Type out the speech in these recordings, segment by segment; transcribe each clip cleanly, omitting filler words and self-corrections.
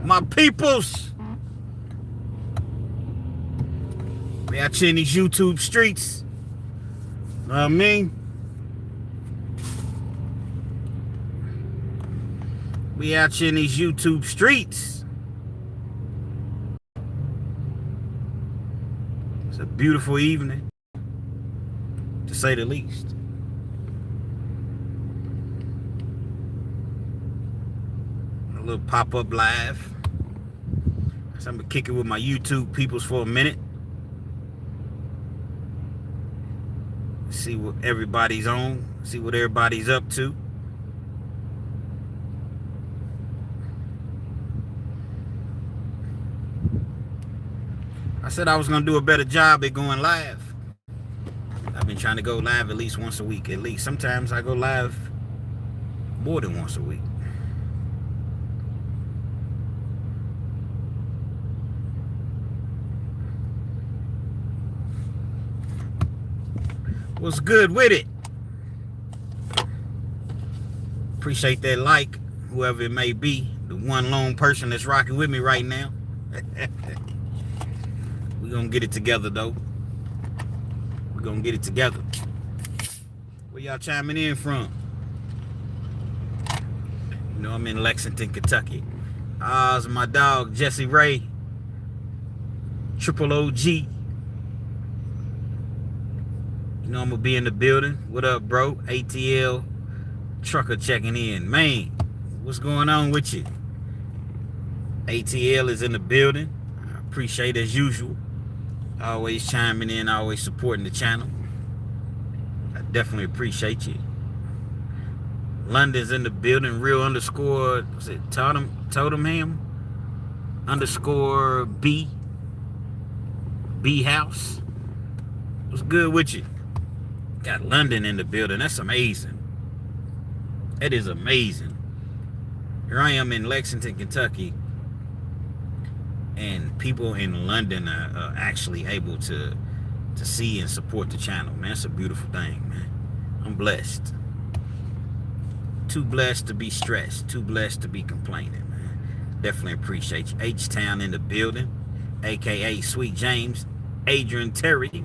My peoples. We out here in these YouTube streets. Know what I mean? We out here in these YouTube streets. It's a beautiful evening, to say the least. A little pop-up live. So I'm gonna kick it with my YouTube peoples for a minute. See what everybody's on. See what everybody's up to. I said I was gonna do a better job at going live. I've been trying to go live at least once a week, at least. Sometimes I go live more than once a week. What's good with it? Appreciate that like, whoever it may be, the one lone person that's rocking with me right now. We're gonna get it together though. We're gonna get it together. Where y'all chiming in from? You know I'm in Lexington, Kentucky. Oz, my dog, Jesse Ray. Triple OG. You know I'm gonna be in the building. What up, bro? ATL trucker checking in. Man, what's going on with you? ATL is in the building. I appreciate it as usual. Always chiming in, always supporting the channel. I definitely appreciate you. London's in the building. Real underscore, what's it? Totemham underscore B House. What's good with you? Got London in the building. That's amazing. That is amazing. Here I am in Lexington, Kentucky, and people in London are actually able to see and support the channel. Man, it's a beautiful thing, man. I'm blessed. Too blessed to be stressed. Too blessed to be complaining, man. Definitely appreciate you. H-Town in the building, a.k.a. Sweet James. Adrian Terry.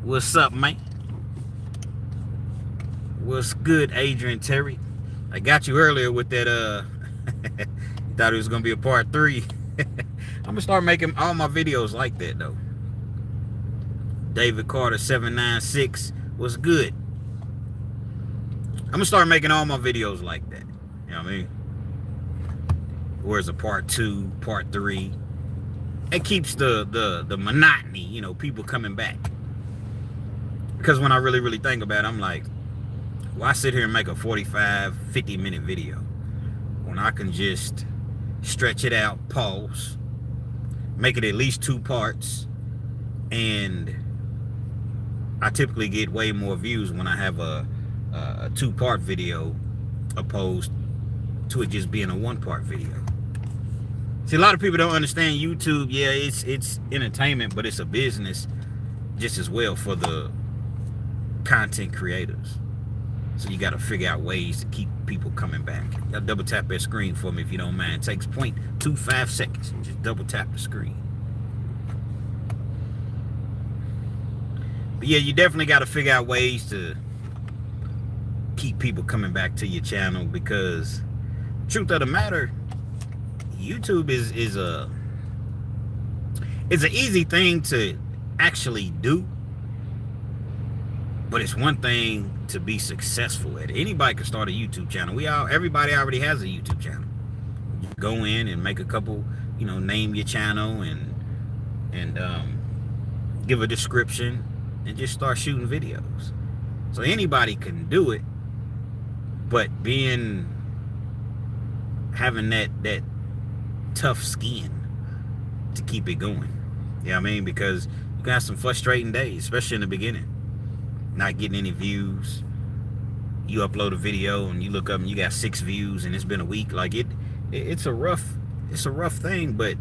What's up, man? What's good, Adrian Terry? I got you earlier with that, you thought it was going to be a part 3. I'm going to start making all my videos like that, though. David Carter 796. What's good? I'm going to start making all my videos like that. You know what I mean? Where's a part 2, part 3? It keeps the monotony, you know, people coming back. Because when I really think about it, I'm like, why sit here and make a 45, 50-minute video when I can just stretch it out, pause, make it at least 2 parts, and I typically get way more views when I have a 2-part video opposed to it just being a 1-part video. See, a lot of people don't understand YouTube. Yeah, it's entertainment, but it's a business just as well for the content creators. So you got to figure out ways to keep people coming back. Y'all double tap that screen for me if you don't mind. It takes 0.25 seconds. Just double tap the screen. But yeah, you definitely got to figure out ways to keep people coming back to your channel, because truth of the matter, YouTube is an easy thing to actually do, but it's one thing to be successful at it. Anybody can start a YouTube channel. Everybody already has a YouTube channel. You go in and make a couple, you know, name your channel and give a description and just start shooting videos. So anybody can do it, but having that tough skin to keep it going. You know what I mean? Because you can have some frustrating days, especially in the beginning. Not getting any views. You upload a video and you look up and you got 6 views and it's been a week. Like it's a rough thing, but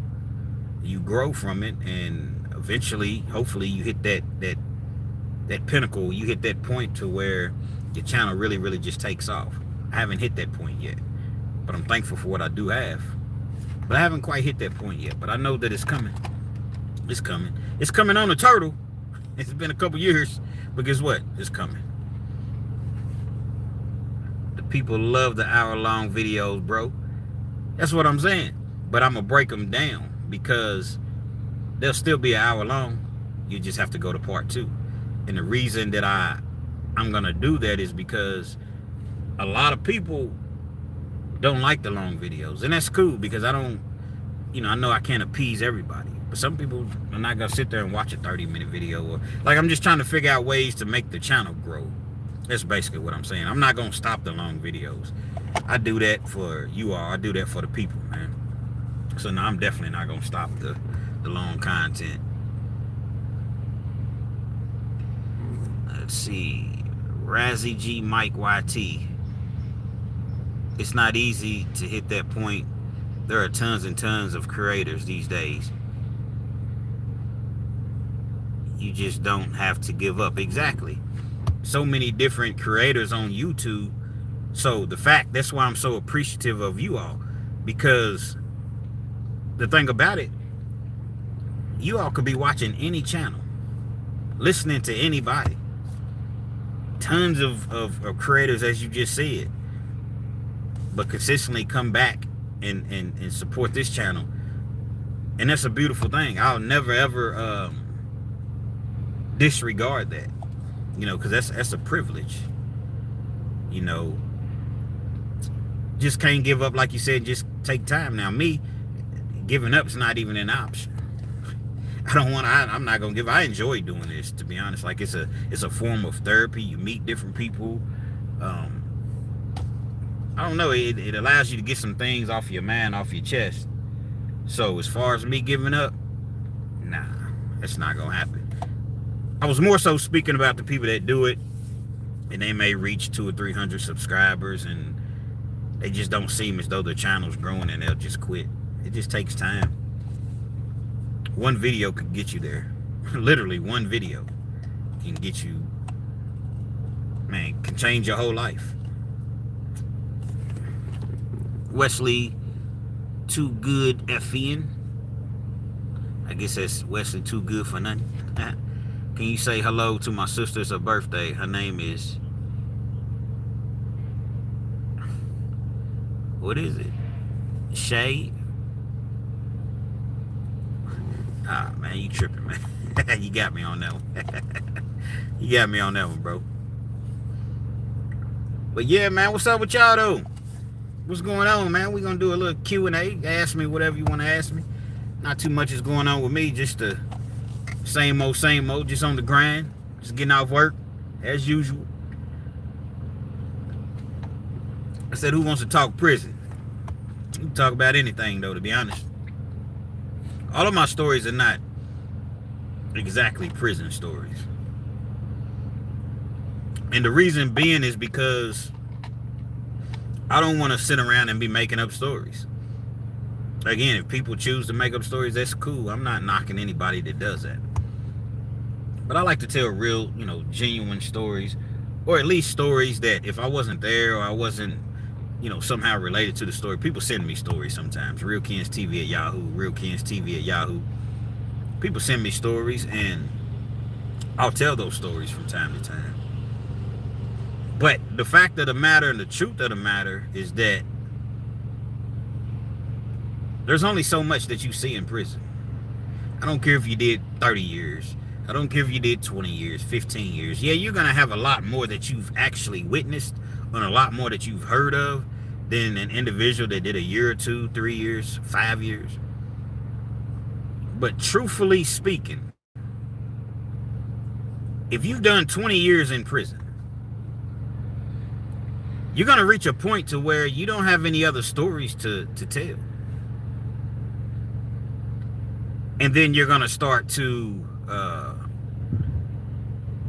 you grow from it, and eventually, hopefully, you hit that pinnacle. You hit that point to where your channel really just takes off. I haven't hit that point yet, but I'm thankful for what I do have. But I haven't quite hit that point yet. But I know that it's coming. It's coming. It's coming on the turtle. It's been a couple years. But guess what? It's coming. The people love the hour-long videos, bro. That's what I'm saying. But I'm going to break them down because they'll still be an hour long. You just have to go to part 2. And the reason that I'm going to do that is because a lot of people don't like the long videos. And that's cool because I don't, I know I can't appease everybody. But some people are not going to sit there and watch a 30-minute video. Or like, I'm just trying to figure out ways to make the channel grow. That's basically what I'm saying. I'm not going to stop the long videos. I do that for you all. I do that for the people, man. So no, I'm definitely not going to stop the long content. Let's see. Razzie G Mike YT. It's not easy to hit that point. There are tons and tons of creators these days. You just don't have to give up. Exactly. So many different creators on YouTube. So that's why I'm so appreciative of you all. Because the thing about it, you all could be watching any channel, listening to anybody. Tons of creators, as you just said, but consistently come back and support this channel. And that's a beautiful thing. I'll never ever disregard that, because that's a privilege. Just can't give up, like you said. Just take time. Now me giving up is not even an option. I'm not gonna give. I enjoy doing this, to be honest. Like it's a form of therapy. You meet different people. I don't know. It allows you to get some things off your mind, off your chest. So as far as me giving up, nah, it's not gonna happen. I was more so speaking about the people that do it, and they may reach 200 or 300 subscribers, and they just don't seem as though their channel's growing, and they'll just quit. It just takes time. One video could get you there. Literally, one video can get you, man, can change your whole life. Wesley Too Good FN. I guess that's Wesley Too Good for Nothing. Can you say hello to my sister? It's her birthday. Her name is, what is it? Shay. Ah, man, you tripping, man. You got me on that one. You got me on that one, bro. But yeah, man, what's up with y'all, though? What's going on, man? We're going to do a little Q&A. Ask me whatever you want to ask me. Not too much is going on with me. Just the same old, just on the grind. Just getting off work, as usual. I said, who wants to talk prison? We can talk about anything, though, to be honest. All of my stories are not exactly prison stories. And the reason being is because I don't want to sit around and be making up stories. Again, if people choose to make up stories, that's cool. I'm not knocking anybody that does that. But I like to tell real, genuine stories. Or at least stories that if I wasn't there or I wasn't, somehow related to the story. People send me stories sometimes. RealkenzTV at Yahoo. RealkenzTV at Yahoo. People send me stories, and I'll tell those stories from time to time. But the fact of the matter and the truth of the matter is that there's only so much that you see in prison. I don't care if you did 30 years. I don't care if you did 20 years, 15 years. Yeah, you're going to have a lot more that you've actually witnessed and a lot more that you've heard of than an individual that did a year or 2, 3 years, 5 years. But truthfully speaking, if you've done 20 years in prison, you're going to reach a point to where you don't have any other stories to tell. And then you're going to start to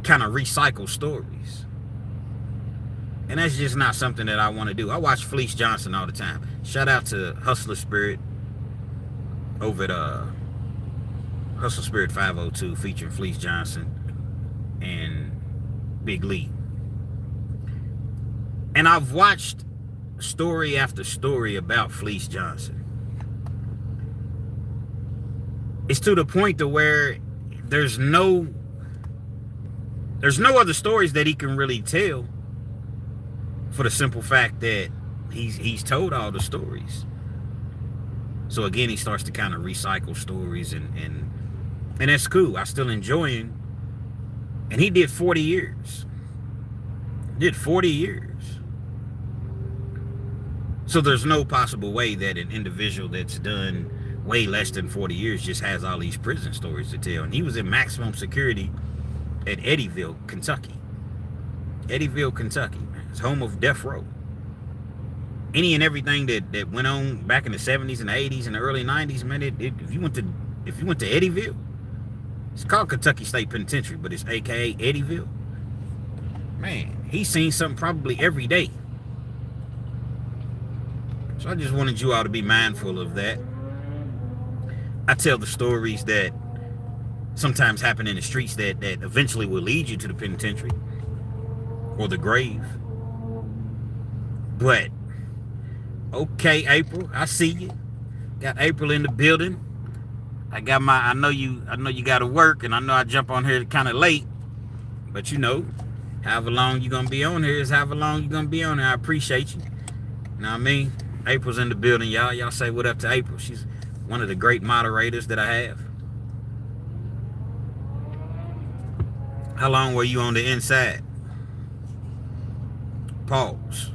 kind of recycle stories. And that's just not something that I want to do. I watch Fleece Johnson all the time. Shout out to Hustler Spirit over at Hustler Spirit 502 featuring Fleece Johnson and Big Lee. And I've watched story after story about Fleece Johnson. it's to the point to where there's no other stories that he can really tell, for the simple fact that he's told all the stories. So again, he starts to kind of recycle stories, and that's cool. I still enjoy him. And he did 40 years. Did 40 years. So there's no possible way that an individual that's done way less than 40 years just has all these prison stories to tell. And he was in maximum security at Eddyville, Kentucky. Eddyville, Kentucky, man. It's home of death row. Any and everything that went on back in the 70s and the 80s and the early 90s, man, if you went to Eddyville, it's called Kentucky State Penitentiary, but it's AKA Eddyville. Man, he's seen something probably every day. So I just wanted you all to be mindful of that. I tell the stories that sometimes happen in the streets that eventually will lead you to the penitentiary or the grave. But okay, April, I see you. Got April in the building. I know you got to work, and I know I jump on here kind of late, but you know, however long you're gonna be on here is however long you're gonna be on here. I appreciate you. You know what I mean? April's in the building, y'all. Y'all say what up to April. She's one of the great moderators that I have. How long were you on the inside? Pause.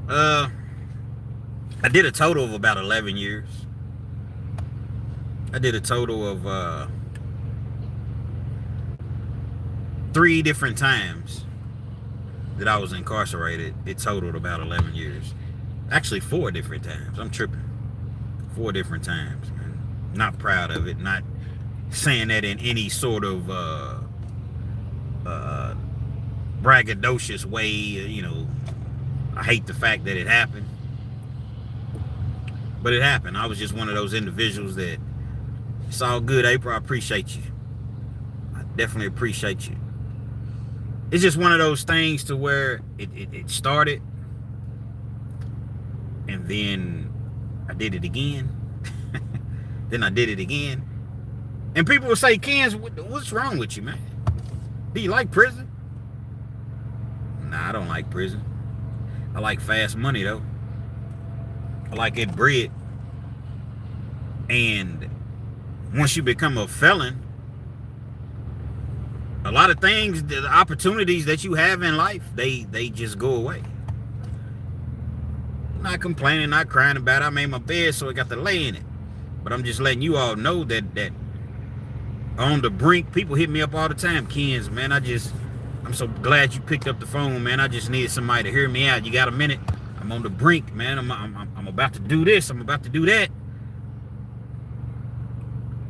I did a total of about 11 years. I did a total of 3 different times that I was incarcerated. It totaled about 11 years. Actually, 4 different times. I'm tripping. 4 different times, man. Not proud of it. Not saying that in any sort of braggadocious way. You know, I hate the fact that it happened. But it happened. I was just one of those individuals that, it's all good, April. I appreciate you. I definitely appreciate you. It's just one of those things to where it started, and then I did it again. Then I did it again. And people will say, Kenz, what's wrong with you, man? Do you like prison? Nah, I don't like prison. I like fast money, though. I like it bread. And once you become a felon, a lot of things, the opportunities that you have in life, they just go away. I'm not complaining, not crying about it. I made my bed, so I got to lay in it. But I'm just letting you all know that on the brink, people hit me up all the time. Kenz, man, I'm so glad you picked up the phone, man. I just needed somebody to hear me out. You got a minute? I'm on the brink, man. I'm about to do this. I'm about to do that.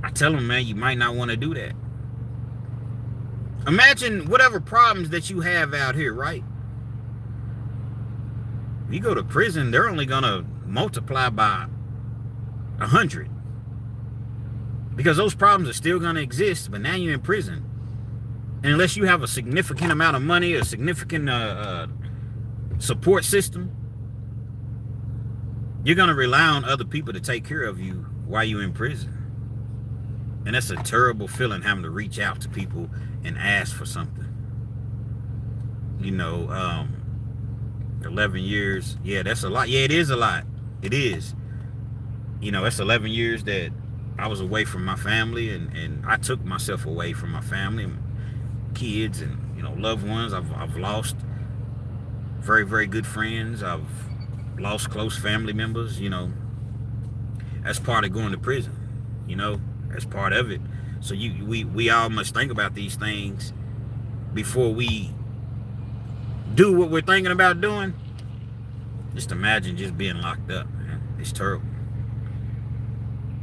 I tell them, man, you might not want to do that. Imagine whatever problems that you have out here, right? If you go to prison, they're only going to multiply by 100. Because those problems are still going to exist, but now you're in prison. And unless you have a significant amount of money, a significant support system, you're going to rely on other people to take care of you while you're in prison. And that's a terrible feeling, having to reach out to people and ask for something. You know, 11 years, yeah, that's a lot. Yeah, it is a lot. It is. You know, that's 11 years that I was away from my family, and I took myself away from my family and kids and, you know, loved ones. I've lost very, very good friends. I've lost close family members, you know. That's part of going to prison, you know. That's part of it. So we all must think about these things before we do what we're thinking about doing. Just imagine just being locked up, man. It's terrible.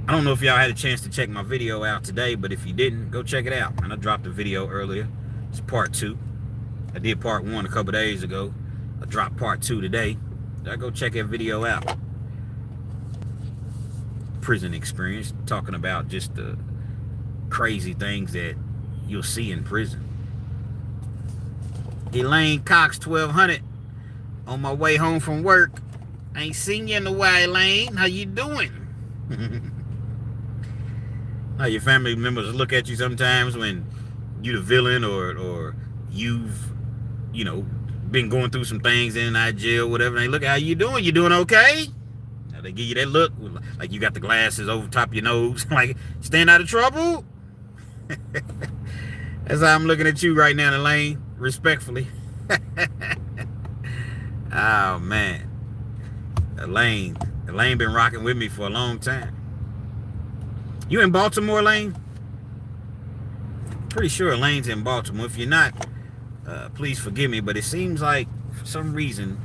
I don't know if y'all had a chance to check my video out today, but if you didn't, go check it out. And I dropped a video earlier. It's part 2. I did part 1 a couple days ago. I dropped part 2 today. So go check that video out. Prison experience, talking about just the crazy things that you'll see in prison. Elaine Cox 1200 on my way home from work. I ain't seen you in a while, Elaine. How you doing? How your family members look at you sometimes when you the villain, or you've, you know, been going through some things in and out of jail, whatever. They look, how you doing? You doing okay? Now they give you that look like you got the glasses over top of your nose, like staying out of trouble. That's how I'm looking at you right now in the lane, respectfully. Oh man, Elaine been rocking with me for a long time. You in Baltimore, Elaine? Pretty sure Elaine's in Baltimore. If you're not, please forgive me, but it seems like for some reason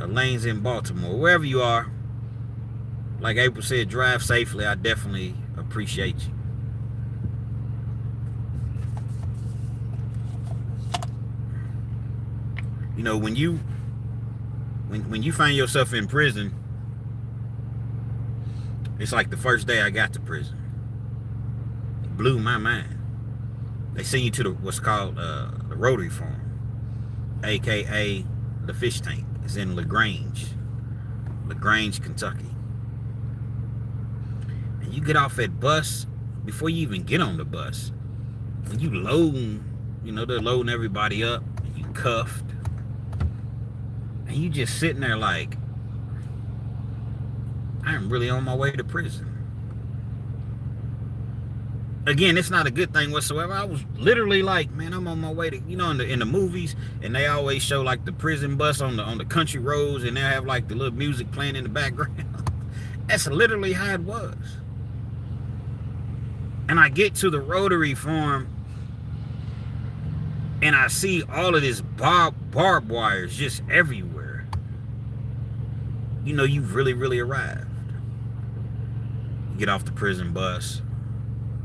Elaine's in Baltimore. Wherever you are, like April said, drive safely. I definitely appreciate you. You know, when you find yourself in prison, it's like the first day I got to prison. It blew my mind. They send you to what's called the Rotary Farm, aka the fish tank. It's in LaGrange, Kentucky. And you get off that bus, before you even get on the bus, when you load, you know, they're loading everybody up, and you cuffed, and you just sitting there like, I'm really on my way to prison. Again, it's not a good thing whatsoever. I was literally like, man, I'm on my way to, you know, in the movies, and they always show like the prison bus on the country roads, and they have like the little music playing in the background. That's literally how it was. And I get to the Rotary Farm, and I see all of this barbed wires just everywhere. You know, you've really, really arrived. You get off the prison bus,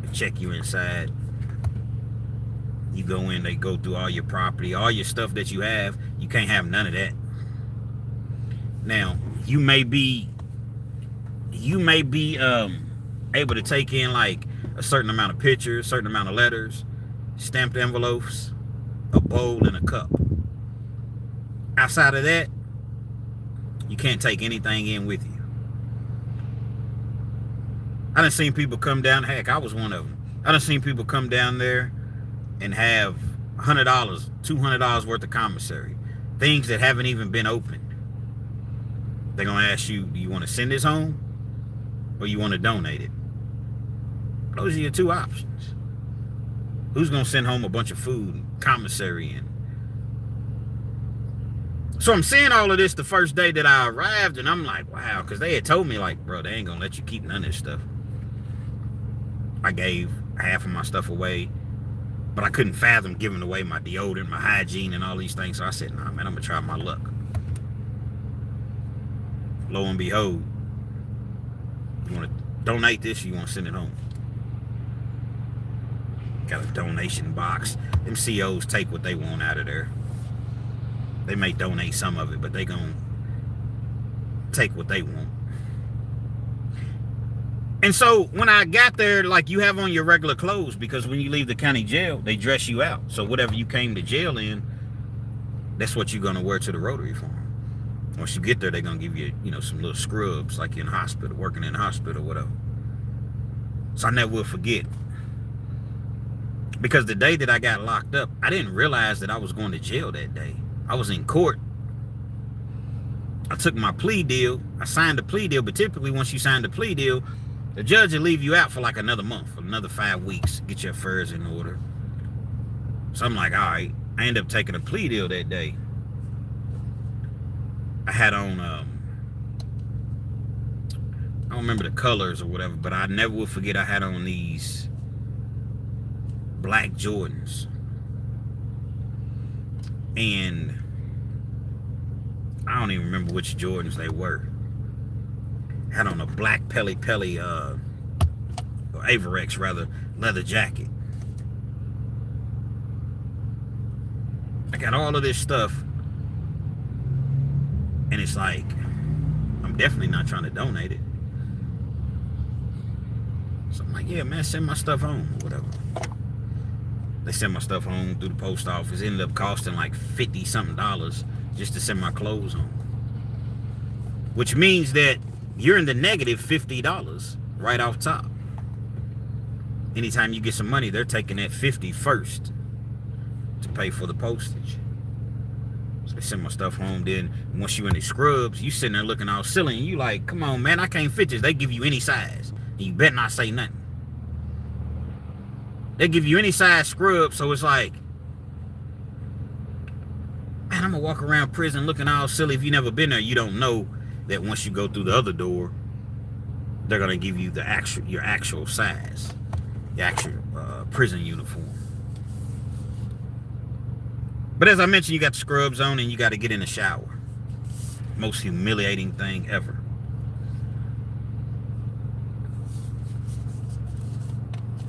they check you inside. You go in, they go through all your property, all your stuff that you have. You can't have none of that. Now, you may be able to take in like a certain amount of pictures, a certain amount of letters, stamped envelopes, a bowl, and a cup. Outside of that, you can't take anything in with you. I done seen people come down, heck, I was one of them. I done seen people come down there and have $100, $200 worth of commissary. Things that haven't even been opened. They're going to ask you, do you want to send this home? Or you want to donate it? Those are your two options. Who's going to send home a bunch of food and commissary in? So I'm seeing all of this the first day that I arrived, and I'm like, wow, because they had told me, like, bro, they ain't going to let you keep none of this stuff. I gave half of my stuff away, but I couldn't fathom giving away my deodorant, my hygiene, and all these things. So I said, nah, man, I'm going to try my luck. Lo and behold, you want to donate this, or you want to send it home? Got a donation box. Them COs take what they want out of there. They may donate some of it, but they gonna take what they want. And so when I got there, like, you have on your regular clothes, because when you leave the county jail, they dress you out. So whatever you came to jail in, that's what you're gonna wear to the Rotary Farm. Once you get there, they're gonna give you, you know, some little scrubs, like in hospital, working in the hospital, whatever. So I never will forget. Because the day that I got locked up, I didn't realize that I was going to jail that day. I was in court. I took my plea deal. I signed a plea deal, but typically once you sign the plea deal, the judge will leave you out for like another month, another 5 weeks, get your affairs in order. So I'm like, all right. I ended up taking a plea deal that day. I had on, I don't remember the colors or whatever, but I never will forget I had on these black Jordans. And I don't even remember which Jordans they were. Had on a black Pelly or Averex rather, leather jacket. I got all of this stuff, and it's like, I'm definitely not trying to donate it. So I'm like, yeah, man, send my stuff home or whatever. They sent my stuff home through the post office. It ended up costing like $50-something just to send my clothes home. Which means that you're in the negative $50 right off top. anytime you get some money, they're taking that 50 first to pay for the postage. So they send my stuff home. Then once you in the scrubs, you sitting there looking all silly, and you like, come on, man, I can't fit this. They give you any size. And you better not say nothing. They give you any size scrub, so it's like, man, I'm gonna walk around prison looking all silly. If you never been there, you don't know that once you go through the other door, they're gonna give you your actual size, the actual prison uniform. But as I mentioned, you got the scrubs on and you got to get in the shower. Most humiliating thing ever.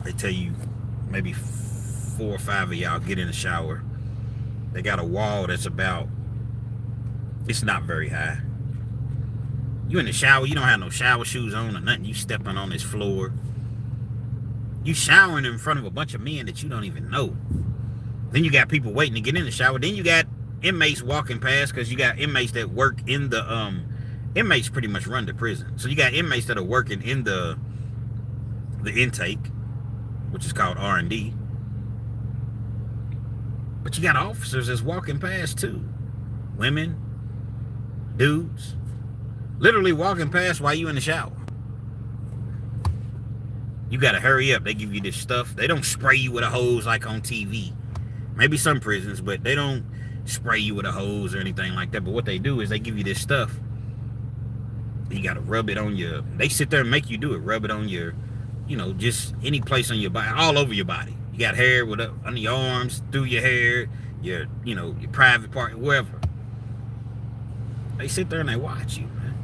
They tell you maybe 4 or 5 of y'all get in the shower. They got a wall that's about, it's not very high. You in the shower, you don't have no shower shoes on or nothing. You stepping on this floor. You showering in front of a bunch of men that you don't even know. Then you got people waiting to get in the shower. Then you got inmates walking past, because you got inmates that work in the inmates pretty much run the prison. So you got inmates that are working in the intake, which is called R&D. But you got officers that's walking past too. Women, dudes, literally walking past while you in the shower. You gotta hurry up. They give you this stuff. They don't spray you with a hose like on TV. Maybe some prisons, but they don't spray you with a hose or anything like that. But what they do is they give you this stuff. You got to rub it on your, they sit there and make you do it. Rub it on your, you know, just any place on your body, all over your body. You got hair with under your arms, through your hair, your, you know, your private part, wherever. They sit there and they watch you, man.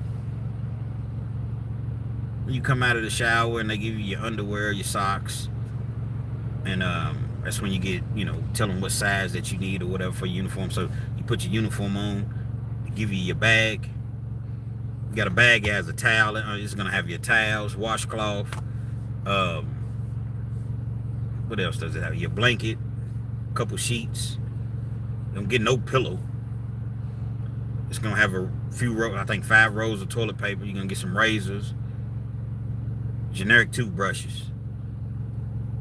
When you come out of the shower and they give you your underwear, your socks, and that's when you get, you know, tell them what size that you need or whatever for your uniform. So you put your uniform on, they give you your bag. You got a bag that has a towel. It's going to have your towels, washcloth. What else does it have? Your blanket, a couple sheets. You don't get no pillow. It's going to have a few rows, I think 5 rolls of toilet paper. You're going to get some razors. Generic toothbrushes.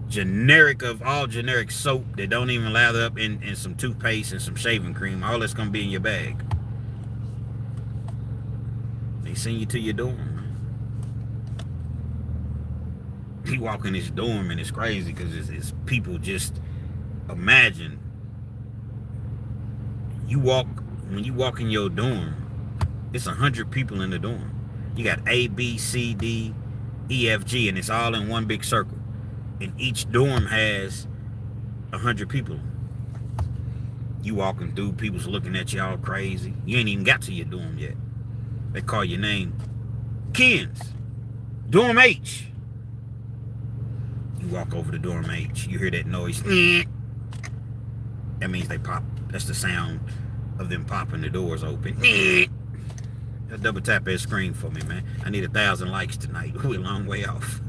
Generic of all generic soap that don't even lather up, in some toothpaste and some shaving cream. All that's gonna be in your bag. They send you to your dorm. You walk in this dorm and it's crazy because it's people. Just imagine when you walk in your dorm, it's 100 people in the dorm. You got A, B, C, D, E, F, G, and it's all in one big circle. And each dorm has 100 people. You walking through, people's looking at you all crazy. You ain't even got to your dorm yet. They call your name. Kens, dorm H. You walk over to dorm H. You hear that noise. That means they pop. That's the sound of them popping the doors open. Double tap that screen for me, man. I need 1,000 likes tonight. We're a long way off.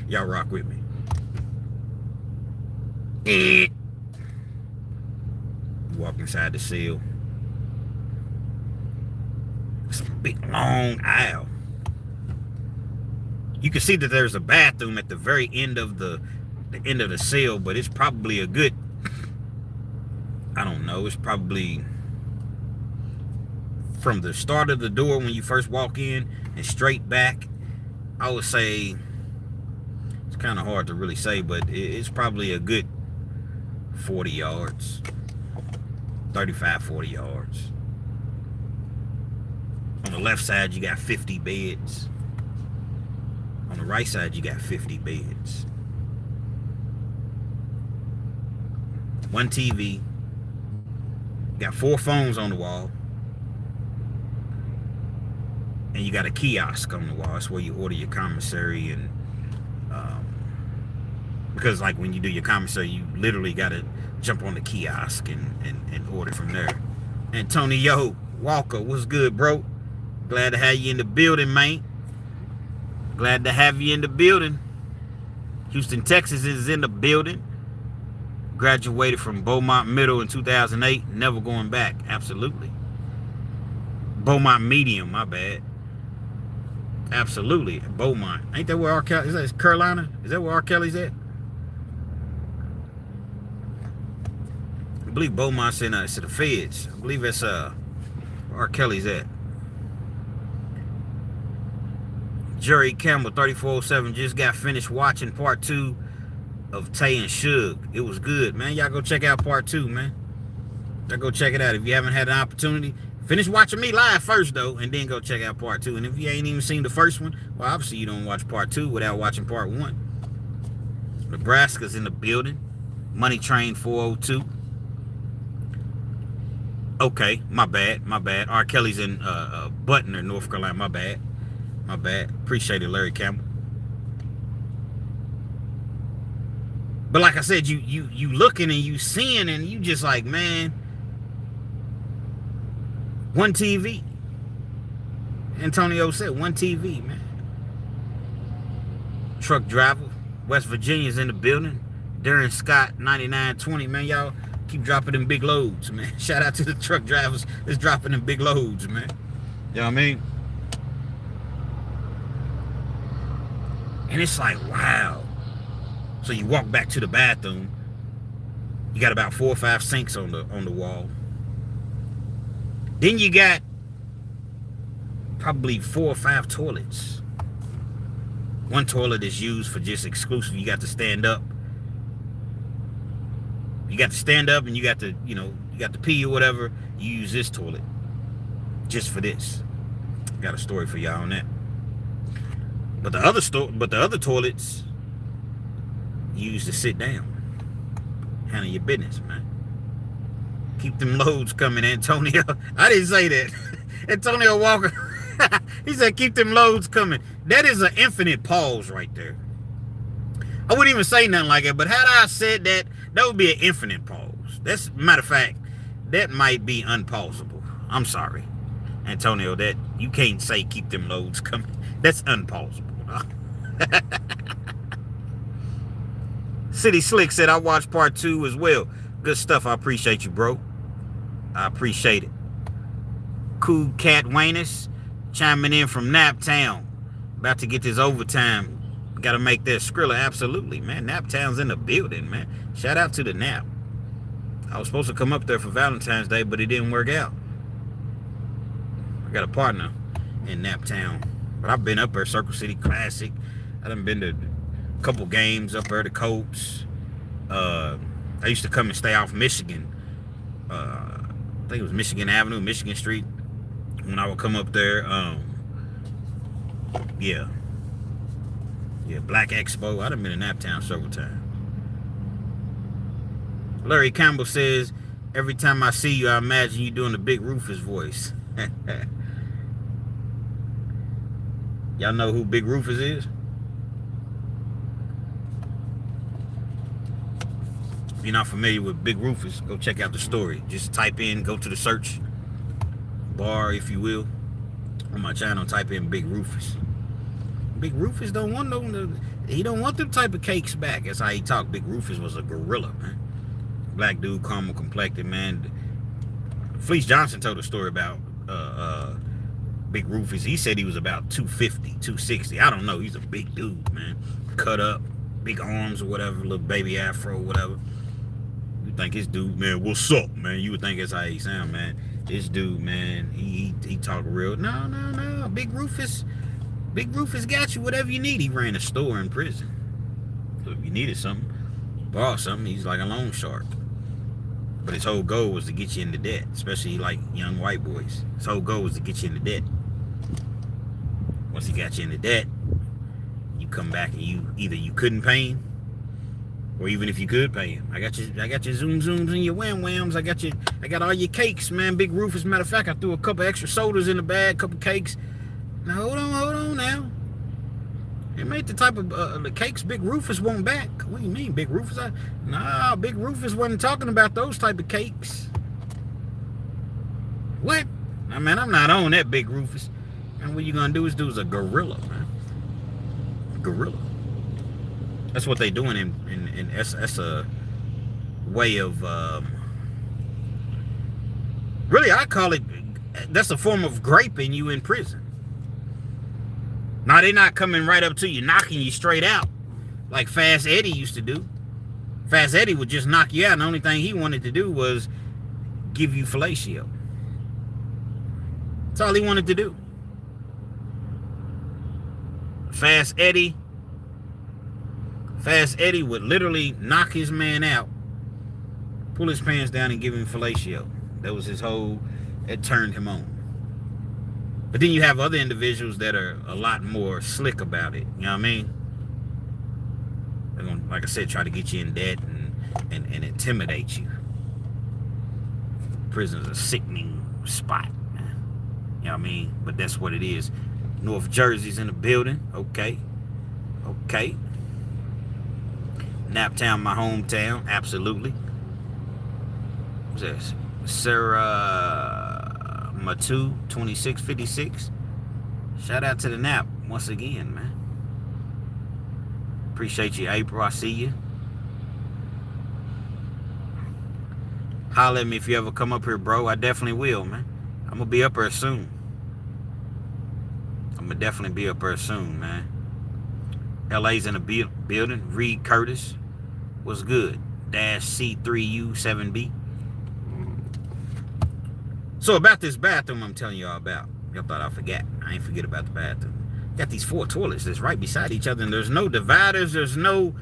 Y'all rock with me. You walk inside the cell. It's a big long aisle. You can see that there's a bathroom at the very end of the cell, but it's probably a good, I don't know, it's probably from the start of the door when you first walk in and straight back. I would say, it's kind of hard to really say, but it's probably a good 40 yards, 35, 40 yards. On the left side, you got 50 beds. On the right side, you got 50 beds. One TV. You got 4 phones on the wall. And you got a kiosk on the wall. That's where you order your commissary. And because like when you do your commissary, you literally got to jump on the kiosk and order from there. Antonio Walker, what's good, bro? Glad to have you in the building, man. Glad to have you in the building. Houston, Texas is in the building. Graduated from Beaumont Middle in 2008. Never going back. Absolutely. Beaumont Medium, my bad. Absolutely. Beaumont. Ain't that where R. Kelly is? That Carolina? Is that where R. Kelly's at? believe Beaumont's in it's the feds. I believe it's where R. Kelly's at. Jerry Campbell 3407 just got finished watching part 2 of Tay and Suge. It was good, man. Y'all go check out part 2, man. Y'all go check it out if you haven't had an opportunity. Finish watching me live first, though, and then go check out part 2. And if you ain't even seen the first one, well, obviously you don't watch part 2 without watching part 1. Nebraska's in the building. Money Train 402. Okay, my bad. R. Kelly's in Butner, North Carolina. My bad. Appreciate it, Larry Campbell. But like I said, you looking and you seeing and you just like, man, one TV. Antonio said, one TV, man. Truck driver, West Virginia's in the building. Darren Scott, 9920, man. Y'all keep dropping them big loads, man. Shout out to the truck drivers that's dropping them big loads, man. You know what I mean? And it's like, wow. So you walk back to the bathroom. You got about 4 or 5 sinks on the wall. Then you got probably 4 or 5 toilets. One toilet is used for just exclusive. You got to stand up. You got to stand up and you got to, you got to pee or whatever. You use this toilet just for this. Got a story for y'all on that. But the other toilets you use to sit down. Handle your business, man. Keep them loads coming, Antonio. I didn't say that. Antonio Walker. He said keep them loads coming. That is an infinite pause right there. I wouldn't even say nothing like that, but had I said that, that would be an infinite pause. That's, matter of fact, that might be unpausable. I'm sorry, Antonio, that you can't say keep them loads coming. That's unpausable. City Slick said I watched part 2 as well. Good stuff. I appreciate you, bro. I appreciate it. Cool Cat Wayness chiming in from Naptown. About to get this overtime. Got to make that Skrilla. Absolutely, man. Naptown's in the building, man. Shout out to the Nap. I was supposed to come up there for Valentine's Day, but it didn't work out. I got a partner in Naptown. But I've been up there, Circle City Classic. I done been to a couple games up there, the Colts. I used to come and stay off Michigan. I think it was Michigan Avenue, Michigan Street. When I would come up there, yeah, Black Expo. I done been in Naptown several times. Larry Campbell says, every time I see you, I imagine you doing the Big Rufus voice. Y'all know who Big Rufus is? If you're not familiar with Big Rufus, go check out the story. Just type in, go to the search bar, if you will, on my channel, type in Big Rufus. Big Rufus don't want he don't want them type of cakes back. That's how he talked. Big Rufus was a gorilla, man. Black dude, caramel complected, man. Fleece Johnson told a story about Big Rufus. He said he was about 250, 260. I don't know. He's a big dude, man. Cut up, big arms or whatever, little baby afro or whatever. You think this dude, man, what's up, man? You would think that's how he sound, man. This dude, man, he talk real. No. Big Rufus got you whatever you need. He ran a store in prison. So if you needed something, borrow something, he's like a loan shark. But his whole goal was to get you into debt, especially like young white boys. His whole goal was to get you into debt. Once he got you into debt, you come back and you couldn't pay him, or even if you could pay him. I got your zoom zooms and your wham whams. I got all your cakes, man. Big Rufus. Matter of fact, I threw a couple extra sodas in the bag, couple cakes. Now hold on now. It made the type of the cakes Big Rufus want back. What do you mean, Big Rufus? Nah, Big Rufus wasn't talking about those type of cakes. What? I mean, I'm not on that, Big Rufus. And what you gonna do is a gorilla, man. A gorilla. That's what they doing in that's a way of really, I call it, that's a form of graping you in prison. Now, they're not coming right up to you, knocking you straight out like Fast Eddie used to do. Fast Eddie would just knock you out, and the only thing he wanted to do was give you fellatio. That's all he wanted to do. Fast Eddie would literally knock his man out, pull his pants down, and give him fellatio. That was his whole, it turned him on. But then you have other individuals that are a lot more slick about it. You know what I mean? They're gonna, like I said, try to get you in debt and intimidate you. Prison's a sickening spot, man. You know what I mean? But that's what it is. North Jersey's in the building. Okay. Naptown, my hometown. Absolutely. What's this? Sarah Matu, 2656. Shout out to the Nap once again, man. Appreciate you, April. I see you. Holler at me if you ever come up here, bro. I definitely will, man. I'm gonna be up here soon. I'm gonna definitely be up here soon, man. LA's in the building. Reed Curtis. What's good? -C3U7B. So about this bathroom I'm telling y'all about. Y'all thought I forgot. I ain't forget about the bathroom. Got these 4 toilets that's right beside each other, and there's no dividers, there's no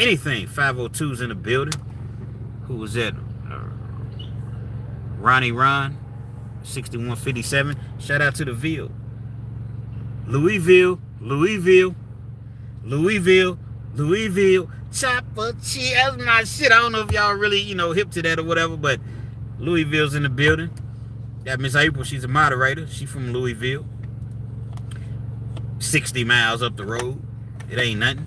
anything. 502's in the building. Who was that? Ronnie Ron, 6157. Shout out to the Ville. Louisville. Chopper Chi. That's my shit. I don't know if y'all really, hip to that or whatever, but Louisville's in the building. Got Miss April. She's a moderator. She's from Louisville. 60 miles up the road. It ain't nothing.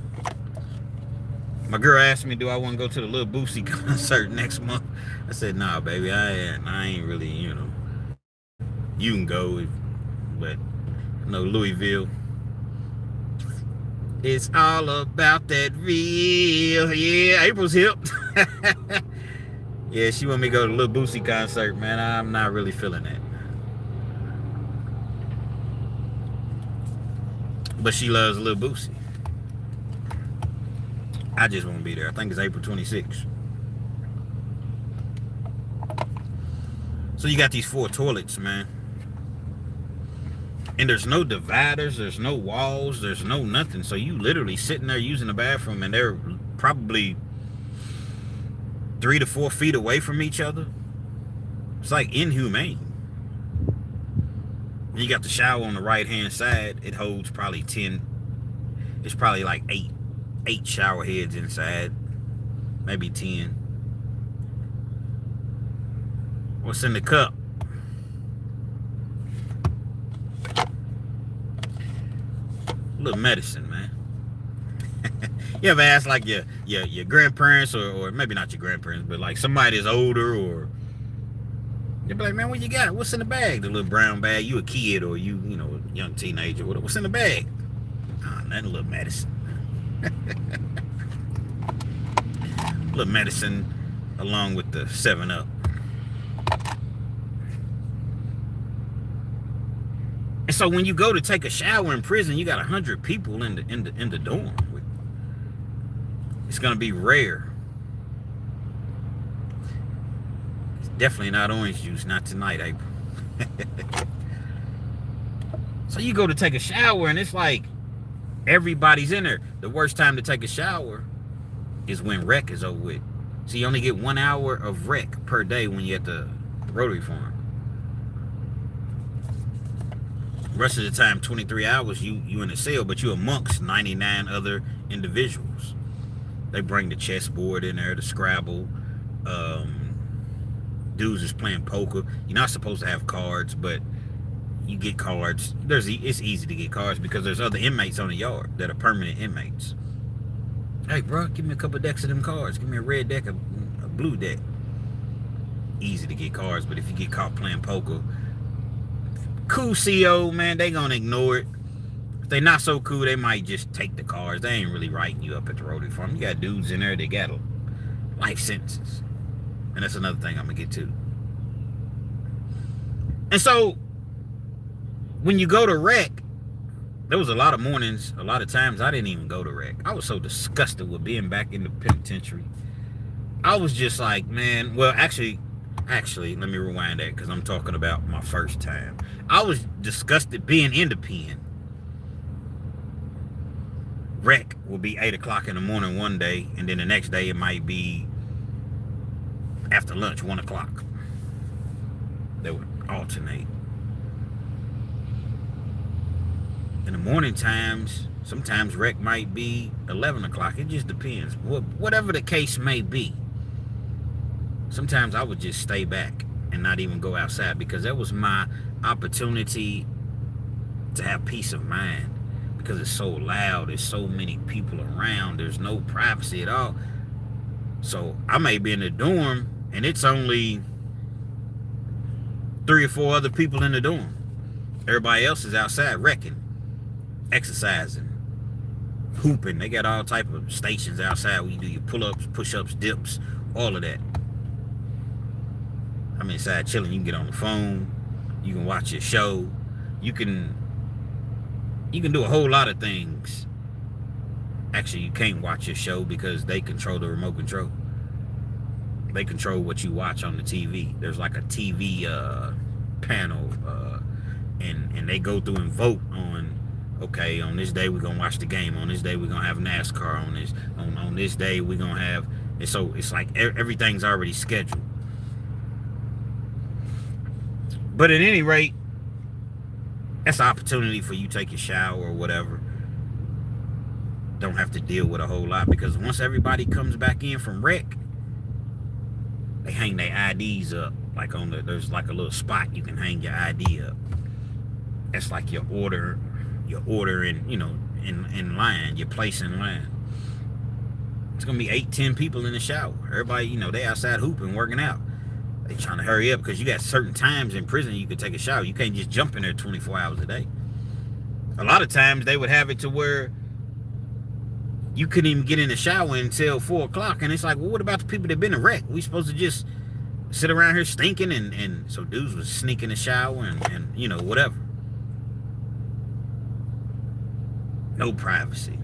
My girl asked me, do I want to go to the Lil Boosie concert next month? I said, nah, baby, I ain't really, You can go, but Louisville. It's all about that real. Yeah, April's hip. Yeah, she want me to go to the Lil Boosie concert, man. I'm not really feeling that. But she loves Lil Boosie. I just won't be there. I think it's April 26th. So you got these 4 toilets, man. And there's no dividers, there's no walls, there's no nothing. So you literally sitting there using the bathroom, and they're probably 3 to 4 feet away from each other. It's like inhumane. You got the shower on the right hand side. It holds probably 10. It's probably like 8 shower heads inside, maybe 10. What's in the cup? A little medicine, man. You ever ask like your grandparents, or maybe not your grandparents, but like somebody that's older, or they'll be like, man, what you got? What's in the bag? The little brown bag. You a kid, or you a young teenager. What's in the bag? Nothing. A little medicine. A little medicine along with the 7-Up. And so when you go to take a shower in prison, you got 100 people in the dorm. It's gonna be rare. It's definitely not orange juice, not tonight, April. So you go to take a shower, and it's like everybody's in there. The worst time to take a shower is when rec is over with. So you only get 1 hour of rec per day when you're at the Rotary Farm. Rest of the time, 23 hours, you in a cell, but you amongst 99 other individuals. They bring the chessboard in there, the Scrabble. Dudes is playing poker. You're not supposed to have cards, but you get cards. It's easy to get cards because there's other inmates on the yard that are permanent inmates. Hey, bro, give me a couple decks of them cards. Give me a red deck, a blue deck. Easy to get cards, but if you get caught playing poker, cool CO, man, they gonna ignore it. If they not so cool, they might just take the cards. They ain't really writing you up at the Rotary Farm. You got dudes in there, they got life sentences. And that's another thing I'm gonna get to. And so when you go to rec, there was a lot of mornings, a lot of times I didn't even go to rec. I was so disgusted with being back in the penitentiary. I was just like, man, well, actually, let me rewind that because I'm talking about my first time. I was disgusted being in the pen. Rec will be 8 o'clock in the morning one day, and then the next day it might be after lunch, 1 o'clock. They would alternate. In the morning times, sometimes rec might be 11 o'clock. It just depends. Whatever the case may be. Sometimes I would just stay back and not even go outside because that was my opportunity to have peace of mind. Because it's so loud, there's so many people around, there's no privacy at all. So I may be in the dorm and it's only 3 or 4 other people in the dorm. Everybody else is outside wrecking, exercising, hooping. They got all type of stations outside where you do your pull-ups, push-ups, dips, all of that. I'm inside chilling. You can get on the phone, you can watch your show, you can do a whole lot of things. Actually, you can't watch your show because they control the remote control. They control what you watch on the TV. There's like a TV panel, and they go through and vote on, okay, on this day we're gonna watch the game. On this day we're gonna have NASCAR. On this day we're gonna have. And so it's like everything's already scheduled. But at any rate, that's an opportunity for you to take your shower or whatever. Don't have to deal with a whole lot because once everybody comes back in from rec, they hang their IDs up. Like there's like a little spot you can hang your ID up. That's like your order in, in line, your place in line. It's gonna be 8-10 people in the shower. Everybody, they outside hooping, working out. They trying to hurry up because you got certain times in prison you can take a shower. You can't just jump in there 24 hours a day. A lot of times they would have it to where you couldn't even get in the shower until 4 o'clock. And it's like, well, what about the people that been in wreck? We supposed to just sit around here stinking? And so dudes was sneaking the shower and whatever. No privacy.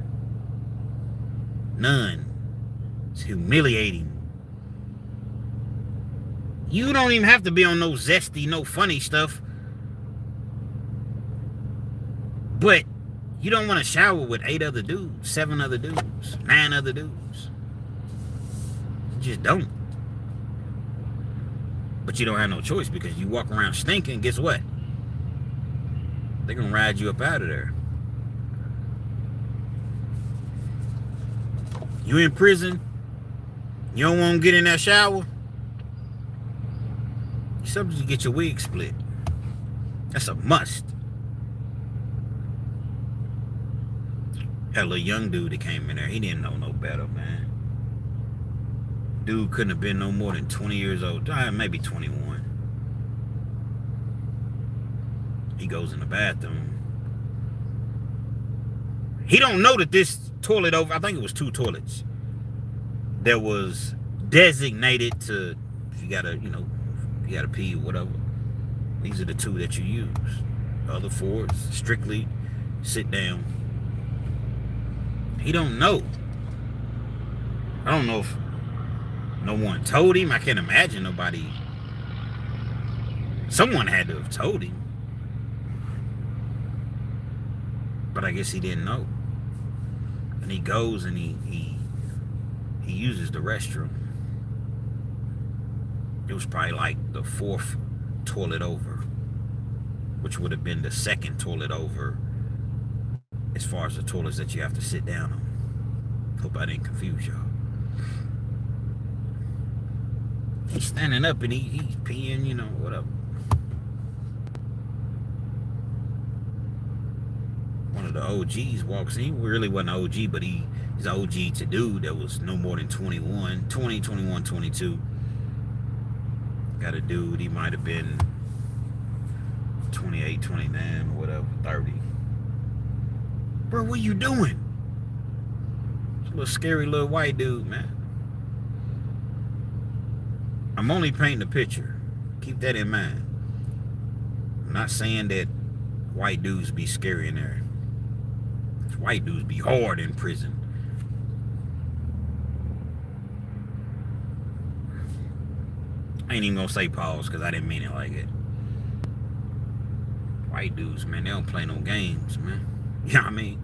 None. It's humiliating. You don't even have to be on no zesty, no funny stuff. But you don't want to shower with 8 other dudes, 7 other dudes, 9 other dudes. You just don't. But you don't have no choice because you walk around stinking, guess what? They're going to ride you up out of there. You in prison, you don't want to get in that shower, you're subject to get your wig split. That's a must. Had a little young dude that came in there. He didn't know no better, man. Dude couldn't have been no more than 20 years old. Maybe 21. He goes in the bathroom. He don't know that this toilet over, I think it was 2 toilets that was designated to, if you gotta, you gotta pee or whatever. These are the 2 that you use. The other 4 is strictly sit down. He don't know. I don't know if no one told him. I can't imagine nobody. Someone had to have told him. But I guess he didn't know. And he goes and he uses the restroom. It was probably like the 4th toilet over, which would have been the 2nd toilet over as far as the toilets that you have to sit down on. Hope I didn't confuse y'all. He's standing up and he's peeing, whatever. One of the OGs walks in. He really wasn't an OG, but he's an OG to dude that was no more than 21, 22. Got a dude, he might have been 28, 29, or whatever, 30. Bro, what you doing? It's a little scary little white dude, man. I'm only painting a picture. Keep that in mind. I'm not saying that white dudes be scary in there. White dudes be hard in prison. I ain't even gonna say pause because I didn't mean it like it. White dudes, man, they don't play no games, man. You know what I mean?